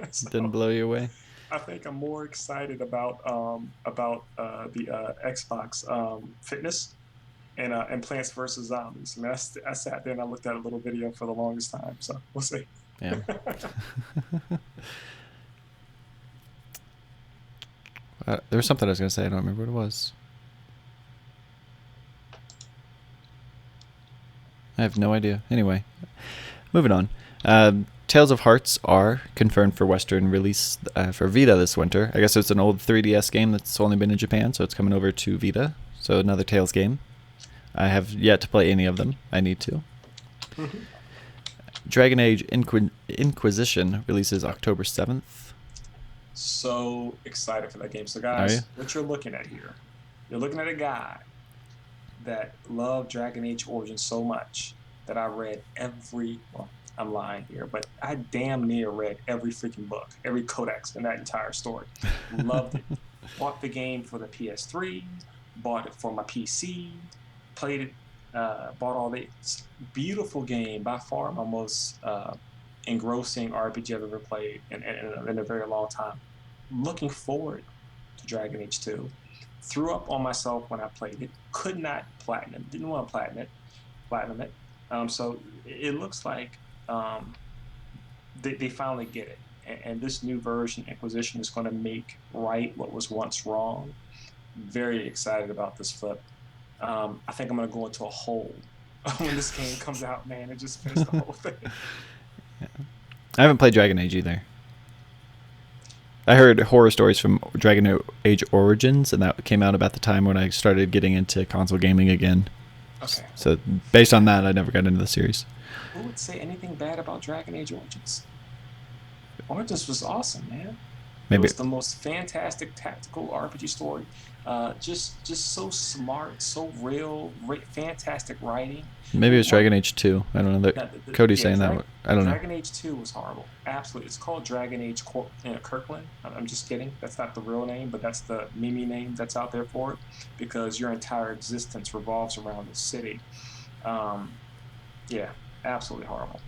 Speaker 1: So, didn't blow you away?
Speaker 2: I think I'm more excited about the Xbox Fitness and Plants vs Zombies. I mean, I sat there and I looked at a little video for the longest time. So we'll see.
Speaker 1: Yeah. There was something I was going to say. I don't remember what it was. I have no idea. Anyway, moving on. Tales of Hearts are confirmed for Western release for Vita this winter. I guess it's an old 3DS game that's only been in Japan, so it's coming over to Vita. So another Tales game. I have yet to play any of them. I need to. Dragon Age Inquisition releases October 7th.
Speaker 2: So excited for that game. So guys, what you're looking at here, you're looking at a guy that loved Dragon Age Origins so much that I read I'm lying here, but I damn near read every freaking book, every codex in that entire story. Loved it. Bought the game for the PS3, bought it for my PC, played it, bought all the beautiful game, by far my most engrossing RPG I've ever played in a very long time. Looking forward to Dragon Age 2. Threw up on myself when I played it. Could not platinum. Didn't want to platinum it. So it looks like they finally get it. And this new version, Inquisition, is going to make right what was once wrong. Very excited about this flip. I think I'm going to go into a hole when this game comes out, man, and just finish the whole thing.
Speaker 1: Yeah. I haven't played Dragon Age either. I heard horror stories from Dragon Age Origins, and that came out about the time when I started getting into console gaming again.
Speaker 2: Okay.
Speaker 1: So based on that, I never got into the series.
Speaker 2: Who would say anything bad about Dragon Age Origins? Origins was awesome, man. Maybe. It was the most fantastic tactical RPG story. Just so smart, so real, fantastic writing.
Speaker 1: Maybe it was Dragon Age 2. I don't know. Cody's saying that. I don't know.
Speaker 2: Dragon Age 2 was horrible. Absolutely. It's called Dragon Age Kirkland. I'm just kidding. That's not the real name, but that's the meme name that's out there for it, because your entire existence revolves around the city. Yeah, absolutely horrible.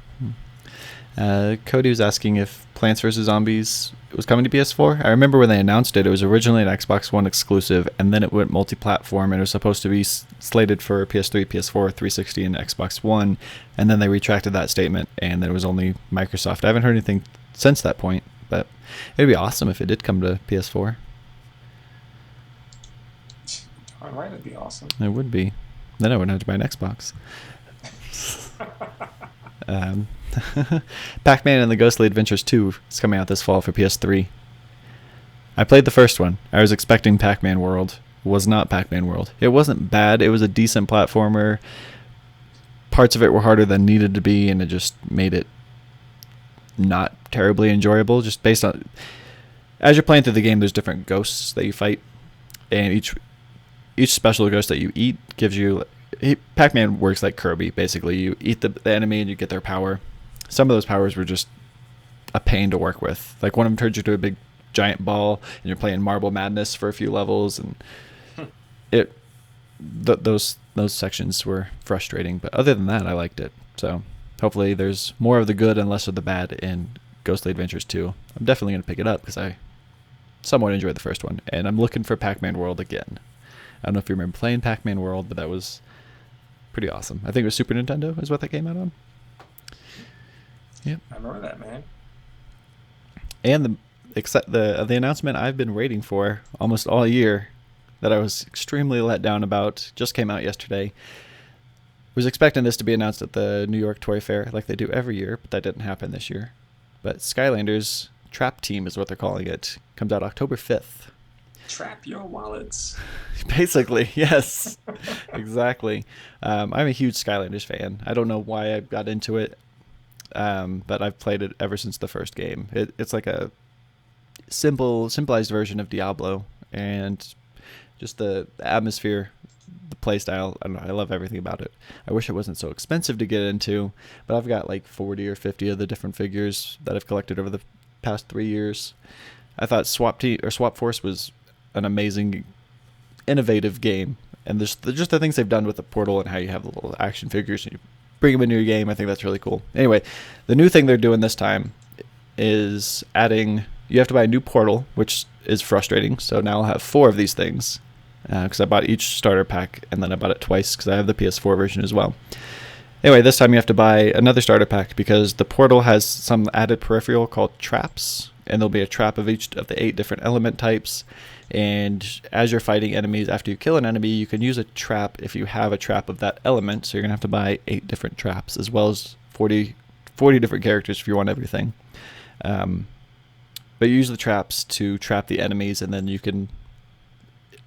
Speaker 1: Cody was asking if Plants vs. Zombies was coming to PS4. I remember when they announced it, it was originally an Xbox One exclusive, and then it went multi-platform, and it was supposed to be slated for PS3, PS4, 360, and Xbox One, and then they retracted that statement, and then it was only Microsoft. I haven't heard anything since that point, but it'd be awesome if it did come to PS4.
Speaker 2: All right, it'd be awesome.
Speaker 1: It would be. Then I wouldn't have to buy an Xbox. Pac-Man and the Ghostly Adventures 2 is coming out this fall for PS3. I played the first one. I was expecting Pac-Man World. It was not Pac-Man World. It wasn't bad. It was a decent platformer. Parts of it were harder than needed to be, and it just made it not terribly enjoyable. Just based on... As you're playing through the game, there's different ghosts that you fight, and each special ghost that you eat gives you... Pac-Man works like Kirby, basically. You eat the enemy and you get their power. Some of those powers were just a pain to work with. Like one of them turns you to a big giant ball, and you're playing Marble Madness for a few levels, and those sections were frustrating. But other than that, I liked it. So hopefully there's more of the good and less of the bad in Ghostly Adventures 2. I'm definitely going to pick it up because I somewhat enjoyed the first one, and I'm looking for Pac-Man World again. I don't know if you remember playing Pac-Man World, but that was pretty awesome. I think it was Super Nintendo is what that came out on. Yep.
Speaker 2: I remember that, man.
Speaker 1: And the announcement I've been waiting for almost all year, that I was extremely let down about, just came out yesterday. Was expecting this to be announced at the New York Toy Fair like they do every year, but that didn't happen this year. But Skylanders Trap Team is what they're calling it. Comes out October 5th.
Speaker 2: Trap your wallets.
Speaker 1: Basically, yes. Exactly. I'm a huge Skylanders fan. I don't know why I got into it, but I've played it ever since the first game. It's like a simplified version of Diablo, and just the atmosphere, the playstyle. I don't know. I love everything about it. I wish it wasn't so expensive to get into, but I've got like 40 or 50 of the different figures that I've collected over the past 3 years. I thought Swap Force was an amazing, innovative game, and just the things they've done with the portal and how you have the little action figures and you bring them into your game. I think that's really cool. Anyway, the new thing they're doing this time is adding. You have to buy a new portal, which is frustrating. So now I'll have 4 of these things because I bought each starter pack, and then I bought it twice because I have the PS4 version as well. Anyway, this time you have to buy another starter pack because the portal has some added peripheral called traps, and there'll be a trap of each of the 8 different element types. And as you're fighting enemies, after you kill an enemy, you can use a trap if you have a trap of that element. So you're going to have to buy 8 different traps, as well as 40 different characters if you want everything. But you use the traps to trap the enemies, and then you can...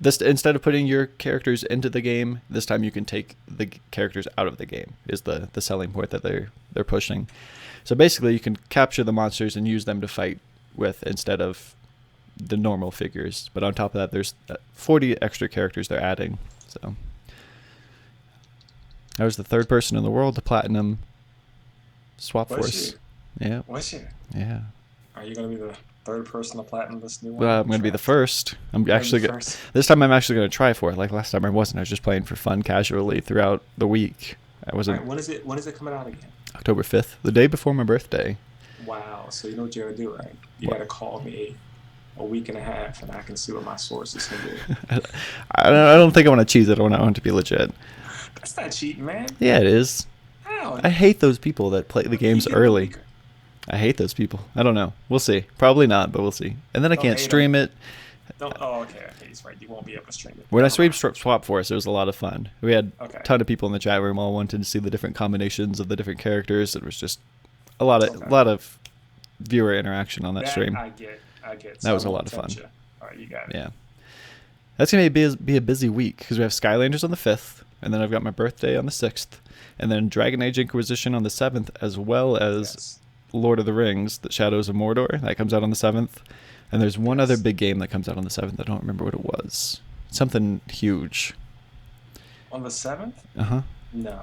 Speaker 1: instead of putting your characters into the game, this time you can take the characters out of the game, is the selling point that they're pushing. So basically you can capture the monsters and use them to fight with instead of the normal figures. But on top of that, there's 40 extra characters they're adding. So I was the 3rd person in the world to platinum Swap Force. Yeah.
Speaker 2: Was you?
Speaker 1: Yeah.
Speaker 2: Are you going to be the 3rd person to platinum this new one?
Speaker 1: Well, I'm going to be the first. This time I'm actually going to try for it. Like last time I wasn't. I was just playing for fun casually throughout the week. I wasn't.
Speaker 2: Right, when is it coming out again?
Speaker 1: October 5th, the day before my birthday.
Speaker 2: Wow. So you know what you got to do, right? You got to call me a week and a half, and I can see what my sources can do.
Speaker 1: I don't think I want to cheese it. I want it to be legit.
Speaker 2: That's not cheating, man.
Speaker 1: Yeah, it is.
Speaker 2: How?
Speaker 1: I hate those people that play the games early. I hate those people. I don't know. We'll see. Probably not, but we'll see. And then I can't stream it.
Speaker 2: Oh, okay. He's right. You won't be able to stream it.
Speaker 1: When I streamed Swap Force, it was a lot of fun. We had a ton of people in the chat room all wanted to see the different combinations of the different characters. It was just a lot of viewer interaction on that stream.
Speaker 2: I get.
Speaker 1: That was a lot of fun.
Speaker 2: All right, you got it.
Speaker 1: Yeah. That's going to be a busy week because we have Skylanders on the 5th, and then I've got my birthday on the 6th, and then Dragon Age Inquisition on the 7th, as well as Lord of the Rings, The Shadows of Mordor. That comes out on the 7th. And there's one other big game that comes out on the 7th. I don't remember what it was. Something huge.
Speaker 2: On the 7th?
Speaker 1: Uh-huh.
Speaker 2: No.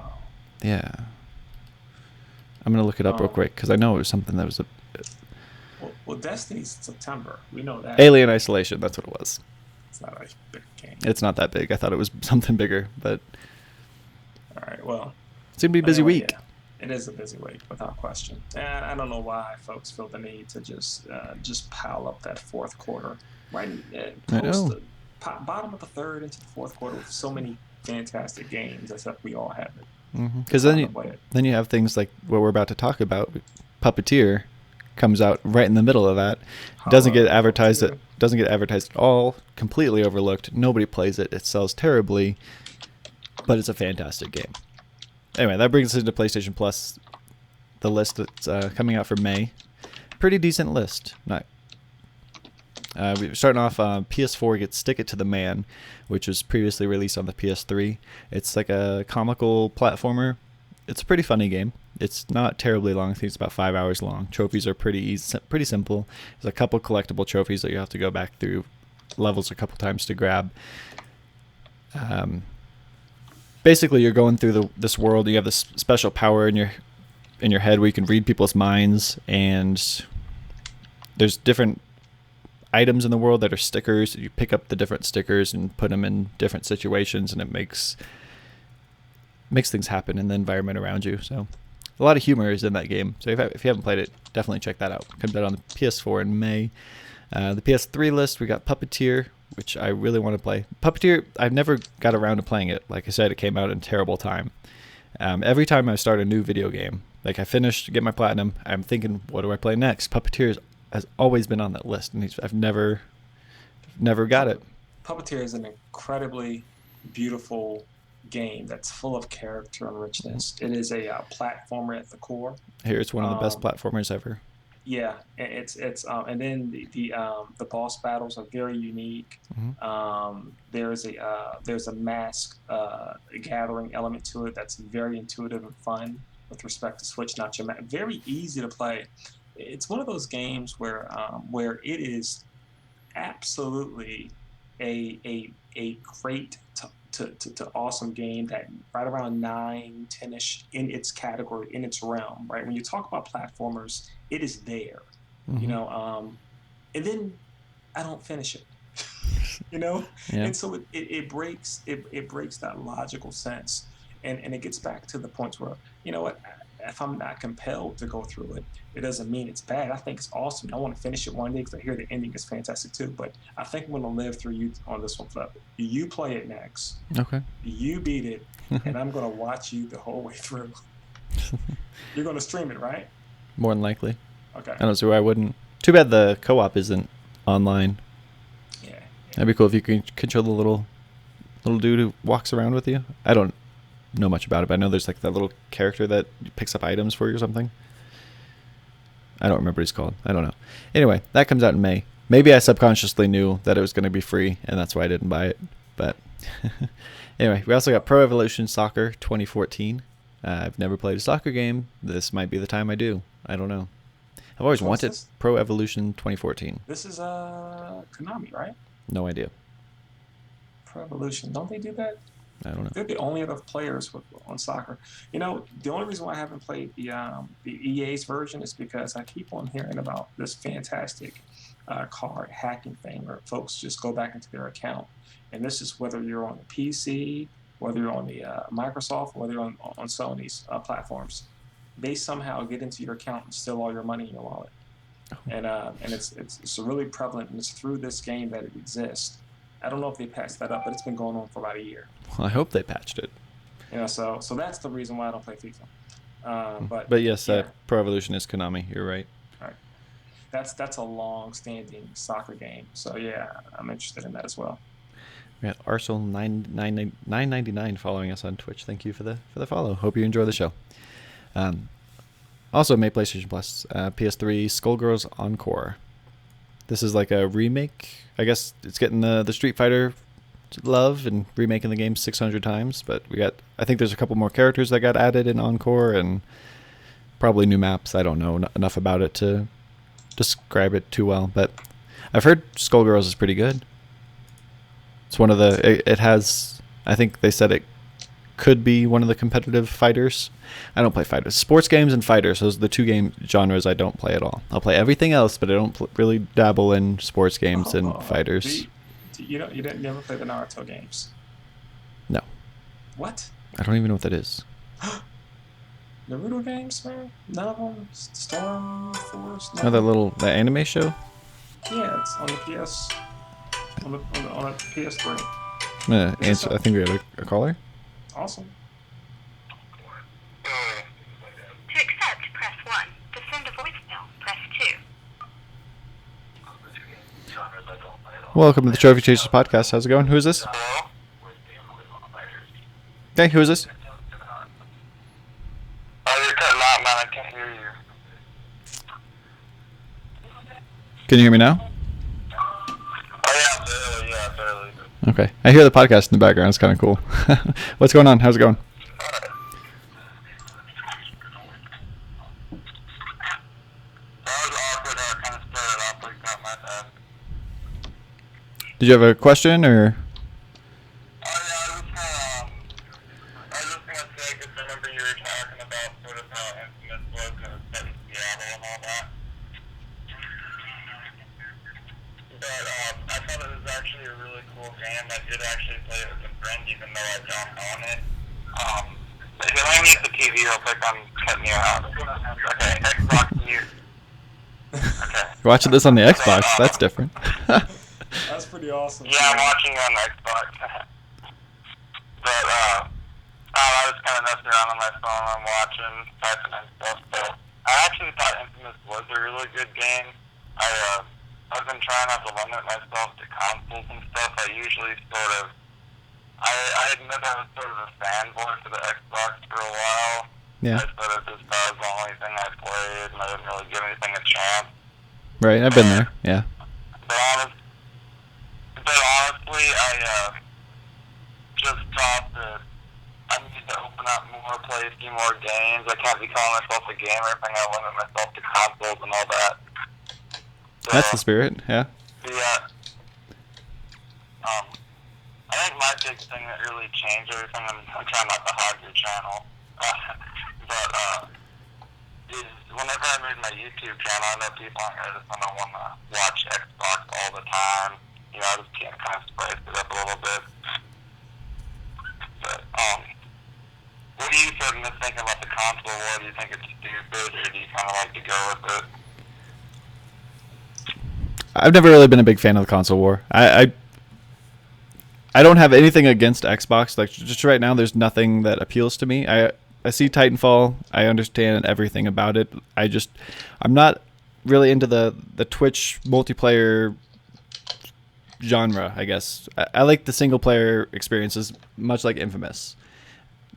Speaker 1: Yeah. I'm going to look it up real quick because I know it was something that was
Speaker 2: Well, Destiny's September. We know that.
Speaker 1: Alien Isolation. That's what it was.
Speaker 2: It's not a big game.
Speaker 1: It's not that big. I thought it was something bigger, but...
Speaker 2: All right, well...
Speaker 1: It's going to be a busy week.
Speaker 2: It is a busy week, without question. And I don't know why folks feel the need to just pile up that fourth quarter, right?
Speaker 1: I
Speaker 2: Post
Speaker 1: know.
Speaker 2: the bottom of the third into the fourth quarter with so many fantastic games, as if we all have the
Speaker 1: Because
Speaker 2: time to play it.
Speaker 1: then you have things like what we're about to talk about. Puppeteer comes out right in the middle of that. Doesn't get
Speaker 2: Holla,
Speaker 1: advertised.
Speaker 2: Puppeteer.
Speaker 1: Doesn't get advertised at all. Completely overlooked. Nobody plays it. It sells terribly, but it's a fantastic game. Anyway, that brings us into PlayStation Plus. The list that's coming out for May. Pretty decent list. Not. We're starting off. PS4 gets Stick It to the Man, which was previously released on the PS3. It's like a comical platformer. It's a pretty funny game. It's not terribly long. I think it's about 5 hours long. Trophies are pretty easy, pretty simple. There's a couple collectible trophies that you have to go back through levels a couple times to grab. Basically, you're going through this world. You have this special power in your head where you can read people's minds, and there's different items in the world that are stickers. You pick up the different stickers and put them in different situations, and it makes things happen in the environment around you. So a lot of humor is in that game. So if you haven't played it, definitely check that out. Comes out on the PS4 in May. The PS3 list, we got Puppeteer, which I really want to play. Puppeteer, I've never got around to playing it. Like I said, it came out in terrible time. Every time I start a new video game, like I finish, get my platinum, I'm thinking, what do I play next? Puppeteer has always been on that list, and I've never got it.
Speaker 2: Puppeteer is an incredibly beautiful game that's full of character and richness. It is a platformer at the core.
Speaker 1: Here, it's one of the best
Speaker 2: Um,
Speaker 1: platformers ever.
Speaker 2: yeah, and then the boss battles are very unique.
Speaker 1: Mm-hmm.
Speaker 2: There's a mask gathering element to it that's very intuitive and fun with respect to switching out your very easy to play. It's one of those games where it is absolutely a great to awesome game that right around 9, 10-ish in its category, in its realm, right? When you talk about platformers, it is there,
Speaker 1: Mm-hmm.
Speaker 2: and then I don't finish it, you know,
Speaker 1: Yeah.
Speaker 2: and so it breaks that logical sense, and it gets back to the points where, you know what, if I'm not compelled to go through it, it doesn't mean it's bad. I think it's awesome. I want to finish it one day because I hear the ending is fantastic too. But I think I'm going to live through you on this one, Flip. You play it next.
Speaker 1: Okay.
Speaker 2: You beat it, and I'm going to watch you the whole way through. You're going to stream it, right?
Speaker 1: More than likely.
Speaker 2: Okay.
Speaker 1: I don't see why I wouldn't. Too bad the co-op isn't online.
Speaker 2: Yeah.
Speaker 1: That'd be cool if you could control the little dude who walks around with you. I don't know much about it, but I know there's like that little character that picks up items for you or something. I don't remember what he's called. I don't know. Anyway, that comes out in May. Maybe I subconsciously knew that it was going to be free, and that's why I didn't buy it. But anyway, we also got Pro Evolution Soccer 2014. I've never played a soccer game. This might be the time I do. I don't know. I've always
Speaker 2: What's
Speaker 1: wanted
Speaker 2: this?
Speaker 1: Pro Evolution 2014.
Speaker 2: This is Konami, right?
Speaker 1: No idea.
Speaker 2: Pro Evolution. Don't they do that?
Speaker 1: I don't know.
Speaker 2: They're the only other players on soccer. You know, the only reason why I haven't played the EA's version is because I keep on hearing about this fantastic card hacking thing where folks just go back into their account. And this is whether you're on the PC, whether you're on the Microsoft, whether you're on Sony's platforms. They somehow get into your account and steal all your money in your wallet. And it's really prevalent, and it's through this game that it exists. I don't know if they patched that up, but it's been going on for about a year.
Speaker 1: Well, I hope they patched it.
Speaker 2: So that's the reason why I don't play FIFA.
Speaker 1: But yes,
Speaker 2: yeah,
Speaker 1: Pro Evolution is Konami. You're right.
Speaker 2: right. That's a long-standing soccer game. So yeah, I'm interested in that as well.
Speaker 1: We got Arsenal 999 following us on Twitch. Thank you for the follow. Hope you enjoy the show. Also made PlayStation Plus, PS3 Skullgirls Encore. This is like a remake. I guess it's getting the Street Fighter love and remaking the game 600 times. But I think there's a couple more characters that got added in Encore and probably new maps. I don't know enough about it to describe it too well. But I've heard Skullgirls is pretty good. It's one of it has, I think they said it could be one of the competitive fighters. I don't play fighters. Sports games and fighters, those are the two game genres I don't play at all. I'll play everything else, but I don't really dabble in sports games and fighters.
Speaker 2: You didn't never play the Naruto games?
Speaker 1: No.
Speaker 2: What?
Speaker 1: I don't even know what that is.
Speaker 2: Naruto games, man. None of them. Storm Force.
Speaker 1: Oh,
Speaker 2: Nothing.
Speaker 1: the anime show.
Speaker 2: Yeah, it's on the PS on a PS3.
Speaker 1: I'm gonna
Speaker 2: Is this
Speaker 1: answer. I
Speaker 2: up?
Speaker 1: think we got a caller.
Speaker 2: Awesome.
Speaker 3: To accept, press 1. To send a voicemail, press 2.
Speaker 1: Welcome to the Trophy Chasers podcast. How's it going? Who is this?
Speaker 3: Hello?
Speaker 1: Hey, who is this?
Speaker 3: Oh, you're cutting out, man. I can't hear you.
Speaker 1: Can you hear me now?
Speaker 3: Oh, yeah, barely.
Speaker 1: Okay. I hear the podcast in the background. It's kind of cool. What's going on? How's it going?
Speaker 3: That was awkward how it kind of started off like that, my bad.
Speaker 1: Did you have a question or?
Speaker 3: Oh, yeah, I was just gonna say, because I remember you were talking about sort of how infamous was and it's set in Seattle and all that. But I thought it was actually a really cool game. I did actually play it with a friend, even though I don't own it. If you let me mute the TV real quick, I'm cutting you out. Okay, Xbox mute. Okay.
Speaker 1: You're watching this on the Xbox. That's different.
Speaker 2: That's pretty awesome.
Speaker 3: Yeah, I'm watching you on the Xbox. But, I was kind of messing around on my phone. I'm watching, typing and stuff. So I actually thought Infamous was a really good game. I've been trying not to limit myself to consoles and stuff. I usually sort of, I admit I was sort of a fanboy for the Xbox for a while.
Speaker 1: Yeah.
Speaker 3: I sort of just thought it was the only thing I played, and I didn't really give anything a chance.
Speaker 1: Right. I've been there. Yeah.
Speaker 3: But honestly, I just thought that I need to open up more, play a few more games. I can't be calling myself a gamer if I'm going to limit myself to consoles and all that. So,
Speaker 1: That's the spirit. Yeah.
Speaker 3: yeah. I think my big thing that really changed everything, I'm trying not to hog your channel, but is whenever I made my YouTube channel, I know people on here just don't want to watch Xbox all the time. You know, I just can't kind of spice it up a little bit. But, what do you sort of think about the console war? Do you think it's stupid, or do you kind of like to go with it?
Speaker 1: I've never really been a big fan of the console war. I don't have anything against Xbox. Like just right now, there's nothing that appeals to me. I see Titanfall. I understand everything about it. I'm not really into the Twitch multiplayer genre, I guess. I like the single player experiences, much like Infamous.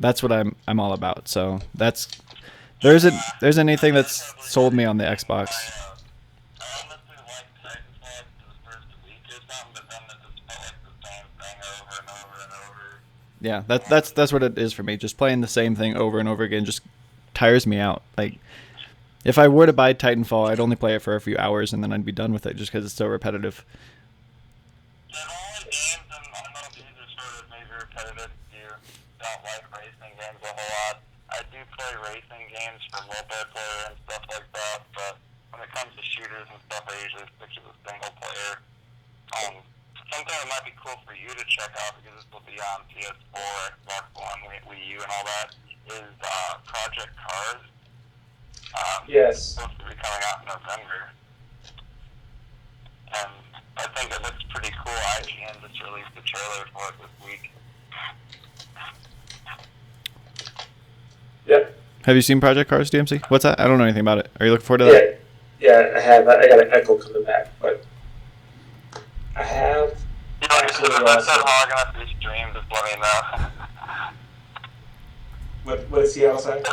Speaker 1: That's what I'm all about. So there's anything that's sold me on the Xbox.
Speaker 3: I honestly liked Titanfall for the first week or something, but then it just felt like the same thing over and over and over.
Speaker 1: Yeah, that's what it is for me. Just playing the same thing over and over again just tires me out. Like if I were to buy Titanfall, I'd only play it for a few hours and then I'd be done with it just because it's so repetitive.
Speaker 3: The only games, and I know these are sort of maybe repetitive if you don't like racing games a whole lot. I do play racing games for multiplayer and stuff like that, but when it comes to shooters and stuff, I usually stick to the single player. Something that might be cool for you to check out, because this will be on PS4, Xbox One, Wii U, and all that, is Project Cars.
Speaker 2: Yes.
Speaker 3: It's supposed to be coming out in November. And I think that looks pretty cool. IGN just released the trailer for it this week.
Speaker 2: Yep.
Speaker 1: Have you seen Project Cars, DMC? What's that? I don't know anything about it. Are you looking forward to that?
Speaker 2: Yeah, I have. I got an echo coming back, but I have.
Speaker 3: You know, if I said hogging up your stream, just let me know.
Speaker 2: What did Seattle say?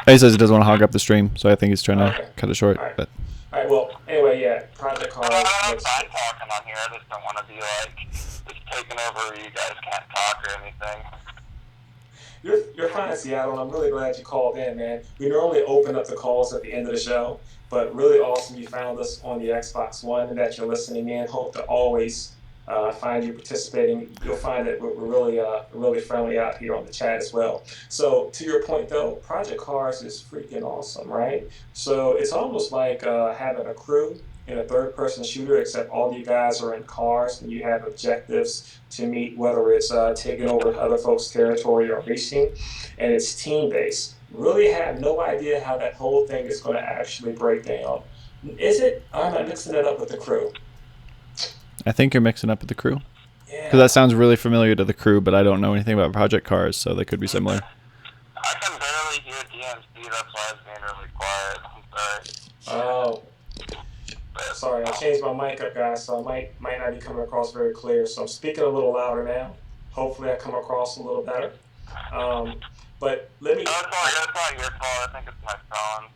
Speaker 1: He says he doesn't want to hog up the stream, so I think he's trying to
Speaker 2: Okay.
Speaker 1: cut it short.
Speaker 2: All right.
Speaker 1: But
Speaker 2: All right. Well, anyway, yeah. Project Cars.
Speaker 3: I don't mind talking on here. I just don't want to be like just taking over where you guys can't talk or anything.
Speaker 2: You're fine in Seattle. I'm really glad you called in, man. We normally open up the calls at the end of the show, but really awesome you found us on the Xbox One and that you're listening in. Hope to always find you participating. You'll find that we're really friendly out here on the chat as well. So to your point though, Project Cars is freaking awesome, right? So it's almost like having a crew in a third-person shooter, except all you guys are in cars and you have objectives to meet, whether it's taking over other folks' territory or racing, and it's team-based. Really have no idea how that whole thing is going to actually break down. Is it? Or am I mixing it up with the crew?
Speaker 1: I think you're mixing up with the crew. Because that
Speaker 2: Yeah.
Speaker 1: sounds really familiar to the crew, but I don't know anything about Project Cars, so they could be similar.
Speaker 3: I can barely hear DMC, that's why I was being really quiet. I'm sorry.
Speaker 2: Oh,
Speaker 3: But,
Speaker 2: sorry. I changed my mic up, guys, so I might not be coming across very clear. So I'm speaking a little louder now. Hopefully, I come across a little better. Um, but let me.
Speaker 3: that's not your fault. I think it's my phone.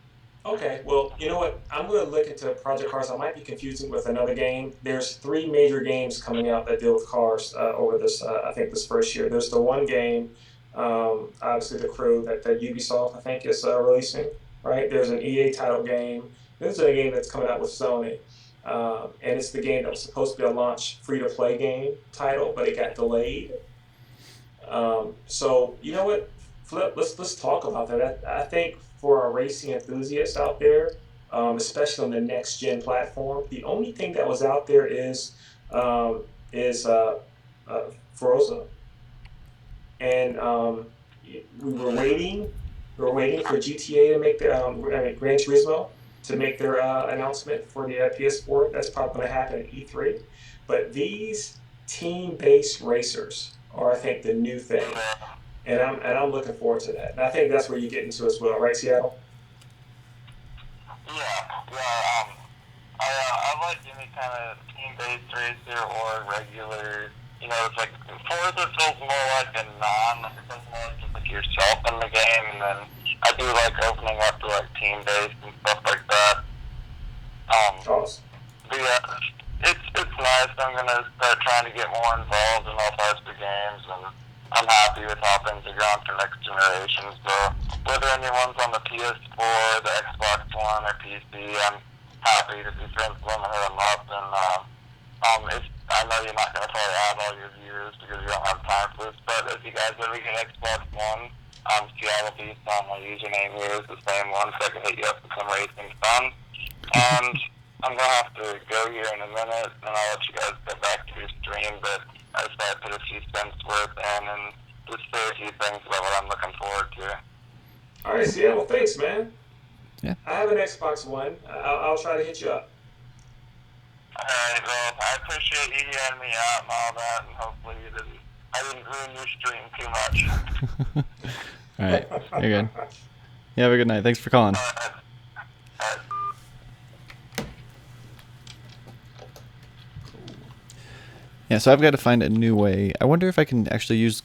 Speaker 2: Okay, well, you know what? I'm going to look into Project Cars. I might be confusing with another game. There's three major games coming out that deal with cars over this, I think, this first year. There's the one game, obviously the crew that Ubisoft, I think, is releasing, right? There's an EA title game. There's a game that's coming out with Sony. And it's the game that was supposed to be a launch free-to-play game title, but it got delayed. So you know what, Flip? Let's talk about that. I think for our racing enthusiasts out there, especially on the next gen platform, the only thing that was out there um, is Forza, and we were waiting. We were waiting for GTA to make Gran Turismo to make their announcement for the PS4. That's probably going to happen at E3. But these team-based racers are, I think, the new thing, and I'm looking forward to that. And I think that's where you get into as well, right, Seattle?
Speaker 3: Yeah. I like any kind of team-based racer or regular. It's like Forza feels more like a it feels more like just like yourself in the game, and then I do like opening up to like team-based and stuff like that.
Speaker 2: Awesome.
Speaker 3: But yeah, it's nice. I'm gonna start trying to get more involved in all types of games, and I'm happy with how things are going for next generation. So whether anyone's on the PS4, the Xbox One, or PC, I'm happy to be friends with them and hit them up. And I know you're not gonna probably add all your viewers because you don't have time for this, but if you guys ever get Xbox One, Seattle Beast on my username here is the same one, so I can hit you up with some racing fun. And I'm gonna have to go here in a minute, and I'll let you guys get back to your stream. But I just thought I'd put a few cents worth in and just say a few things about what I'm looking forward to.
Speaker 2: All right, Seattle. Thanks, man.
Speaker 1: Yeah.
Speaker 2: I have an Xbox One. I'll try to hit you up.
Speaker 3: Alright, well, I appreciate you hearing me out and all that, and hopefully I didn't ruin your stream too much.
Speaker 1: All right. You're good. You have a good night. Thanks for calling.
Speaker 3: Alright.
Speaker 1: Yeah, so I've got to find a new way. I wonder if I can actually use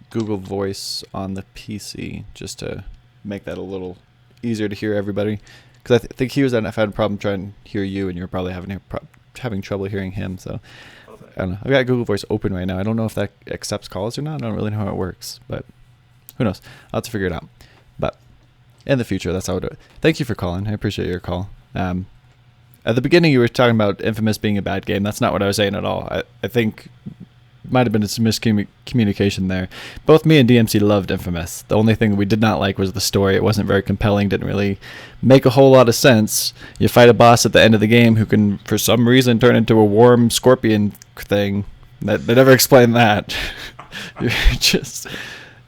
Speaker 1: Google Voice on the PC just to make that a little easier to hear everybody. Because I think he was I've had a problem trying to hear you, and you're probably having trouble hearing him. So I don't know. I've got Google Voice open right now. I don't know if that accepts calls or not. I don't really know how it works, but who knows? I'll have to figure it out. But in the future, that's how I'll do it. Thank you for calling. I appreciate your call. At the beginning, you were talking about Infamous being a bad game. That's not what I was saying at all. I think might have been some miscommunication there. Both me and DMC loved Infamous. The only thing we did not like was the story. It wasn't very compelling, didn't really make a whole lot of sense. You fight a boss at the end of the game who can, for some reason, turn into a warm scorpion thing. They never explained that.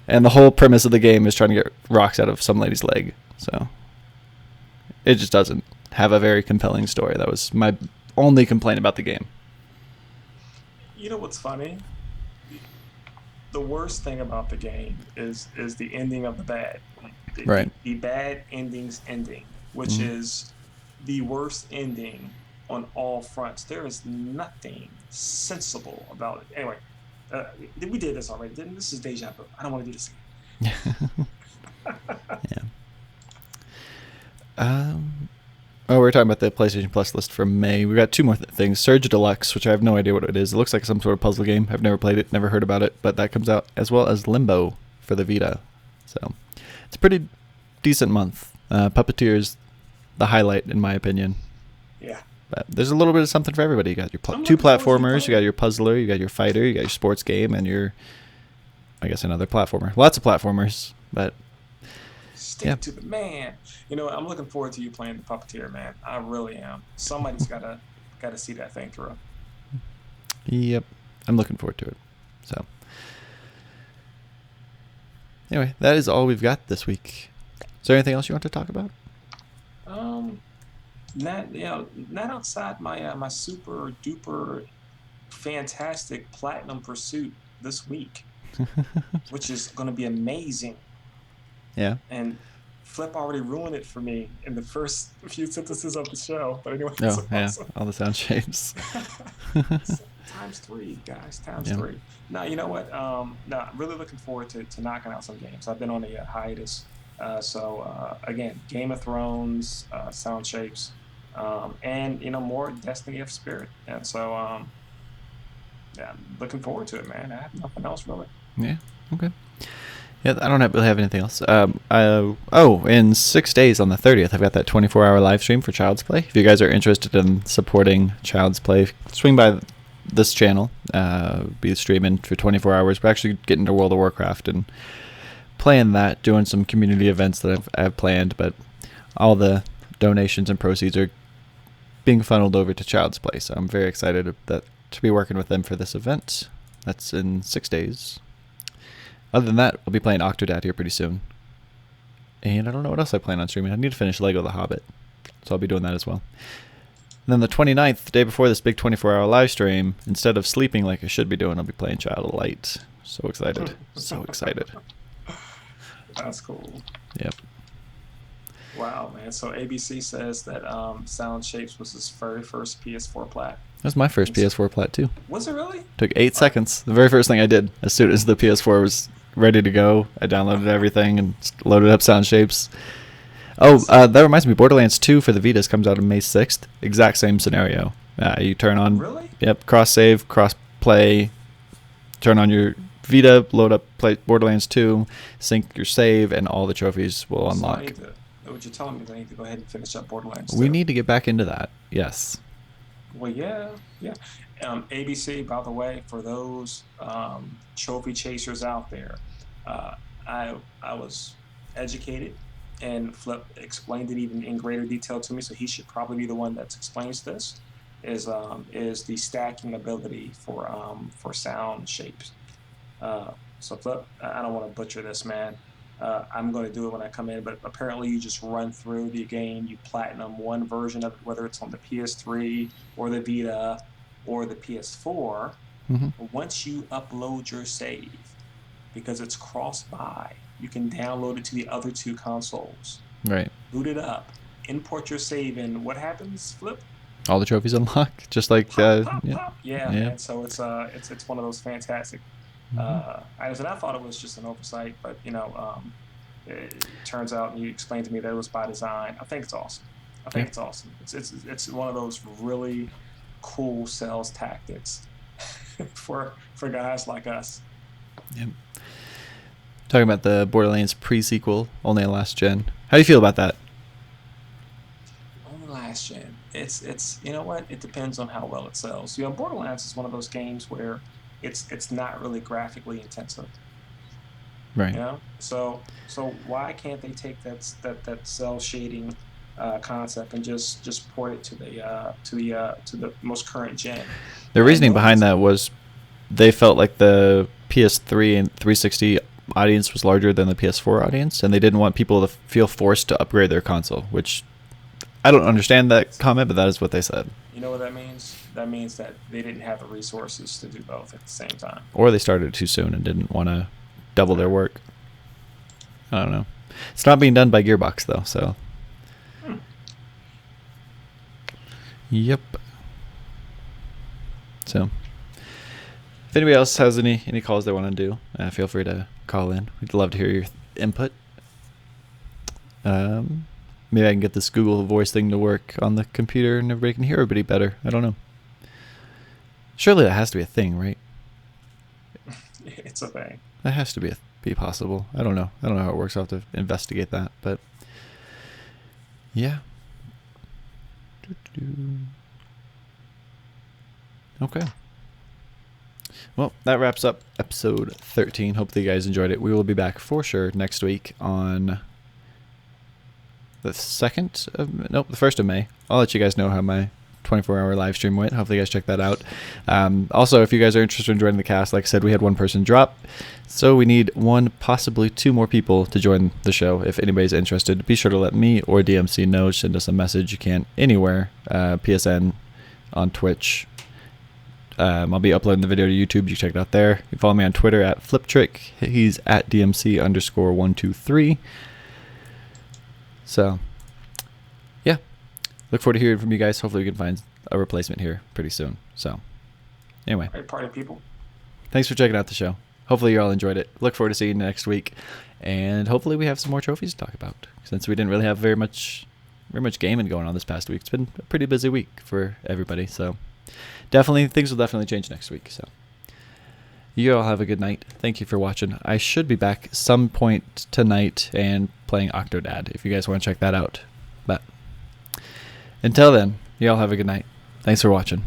Speaker 1: And the whole premise of the game is trying to get rocks out of some lady's leg. So it just doesn't have a very compelling story. That was my only complaint about the game.
Speaker 2: You know what's funny? The worst thing about the game is the ending of the bad.
Speaker 1: Right.
Speaker 2: The bad ending's ending, which is the worst ending on all fronts. There is nothing sensible about it. Anyway, we did this already, didn't we? This is deja vu. I don't want to do this again.
Speaker 1: Yeah. Oh, we're talking about the PlayStation Plus list from May. We got two more things. Surge Deluxe, which I have no idea what it is. It looks like some sort of puzzle game. I've never played it, never heard about it, but that comes out, as well as Limbo for the Vita. So it's a pretty decent month. Puppeteer's the highlight, in my opinion.
Speaker 2: Yeah.
Speaker 1: But there's a little bit of something for everybody. You got your two platformers, you got your puzzler, you got your fighter, you got your sports game, and your, I guess, another platformer. Lots of platformers, but
Speaker 2: Stick to the man. You know, I'm looking forward to you playing the Puppeteer, man. I really am. Somebody's gotta see that thing through.
Speaker 1: Yep, I'm looking forward to it. So anyway, that is all we've got this week. Is there anything else you want to talk about?
Speaker 2: Not outside my my super duper fantastic platinum pursuit this week, which is going to be amazing.
Speaker 1: Yeah.
Speaker 2: And Flip already ruined it for me in the first few sentences of the show. But anyway,
Speaker 1: Oh,
Speaker 2: it's
Speaker 1: yeah.
Speaker 2: awesome.
Speaker 1: All the sound shapes.
Speaker 2: Times 3, guys. Times
Speaker 1: Yeah.
Speaker 2: 3. Now, you know what? I'm really looking forward to knocking out some games. I've been on a hiatus. Again, Game of Thrones, sound shapes, and, more Destiny of Spirit. And so, yeah, I'm looking forward to it, man. I have nothing else really.
Speaker 1: Yeah. Okay. Yeah, I don't really have anything else. In 6 days on the 30th, I've got that 24-hour live stream for Child's Play. If you guys are interested in supporting Child's Play, swing by this channel. Be streaming for 24 hours. We're actually getting to World of Warcraft and playing that, doing some community events that I've planned, but all the donations and proceeds are being funneled over to Child's Play. So I'm very excited to be working with them for this event. That's in 6 days. Other than that, I'll be playing Octodad here pretty soon. And I don't know what else I plan on streaming. I need to finish Lego The Hobbit. So I'll be doing that as well. And then the 29th, the day before this big 24-hour live stream, instead of sleeping like I should be doing, I'll be playing Child of Light. So excited. So excited.
Speaker 2: That's cool.
Speaker 1: Yep.
Speaker 2: Wow, man. So ABC says that Sound Shapes was his very first PS4 plat.
Speaker 1: That was my first PS4 plat, too.
Speaker 2: Was it really?
Speaker 1: Took 8 seconds. The very first thing I did, as soon as the PS4 was ready to go, I downloaded everything and loaded up Sound Shapes. Oh, that reminds me, Borderlands 2 for the Vitas comes out on May 6th. Exact same scenario. You turn on...
Speaker 2: Really?
Speaker 1: Yep, cross-save, cross-play, turn on your Vita, load up play Borderlands 2, sync your save, and all the trophies will unlock.
Speaker 2: What you're telling me is I need to go ahead and finish up Borderlands 2.
Speaker 1: We need to get back into that, yes.
Speaker 2: Well, yeah. ABC, by the way, for those trophy chasers out there, I was educated, and Flip explained it even in greater detail to me, so he should probably be the one that explains this, is the stacking ability for sound shapes. So Flip, I don't want to butcher this, man. I'm going to do it when I come in, but apparently you just run through the game, you platinum one version of it, whether it's on the PS3 or the Vita or the PS4.
Speaker 1: Mm-hmm.
Speaker 2: Once you upload your save, because it's cross-buy, you can download it to the other 2 consoles.
Speaker 1: Right.
Speaker 2: Boot it up, import your save, and what happens, Flip?
Speaker 1: All the trophies unlock, just like...
Speaker 2: Pop.
Speaker 1: Yeah.
Speaker 2: Yeah, man. So it's one of those fantastic items, and I thought it was just an oversight, but it turns out, and you explained to me that it was by design. I think it's awesome. It's awesome. It's one of those really cool sales tactics for guys like us.
Speaker 1: Yep. Talking about the Borderlands pre-sequel, only on last gen. How do you feel about that?
Speaker 2: Only last gen. It's you know what? It depends on how well it sells. Borderlands is one of those games where it's not really graphically intensive.
Speaker 1: Right.
Speaker 2: So why can't they take that cell shading concept and just port it to the most current gen?
Speaker 1: The reasoning behind that was they felt like the PS3 and 360 audience was larger than the PS4 audience, and they didn't want people to feel forced to upgrade their console, which I don't understand that comment, but that is what they said.
Speaker 2: You know what that means? That means that they didn't have the resources to do both at the same time.
Speaker 1: Or they started too soon and didn't want to double their work. I don't know. It's not being done by Gearbox, though, so... Yep. So, if anybody else has any calls they want to do, feel free to call in. We'd love to hear your input. Maybe I can get this Google Voice thing to work on the computer and everybody can hear everybody better. I don't know. Surely that has to be a thing, right?
Speaker 2: It's a thing.
Speaker 1: That has to be possible. I don't know. I don't know how it works. I'll have to investigate that. But yeah. Okay. Well, that wraps up episode 13. Hopefully you guys enjoyed it. We will be back for sure next week on the 1st of May. I'll let you guys know how my 24-hour live stream went. Hopefully you guys check that out. Also, if you guys are interested in joining the cast, like I said, we had one person drop, so we need one, possibly two more people to join the show. If anybody's interested, be sure to let me or DMC know. Send us a message. You can anywhere. PSN, on Twitch. I'll be uploading the video to YouTube. You can check it out there. You can follow me on Twitter at Fliptriq. He's at DMC_123. So, yeah. Look forward to hearing from you guys. Hopefully we can find a replacement here pretty soon. So, anyway.
Speaker 2: All right, party people.
Speaker 1: Thanks for checking out the show. Hopefully you all enjoyed it. Look forward to seeing you next week. And hopefully we have some more trophies to talk about, since we didn't really have very much gaming going on this past week. It's been a pretty busy week for everybody. So, things will definitely change next week. So, you all have a good night. Thank you for watching. I should be back some point tonight and playing Octodad if you guys want to check that out. But until then, you all have a good night. Thanks for watching.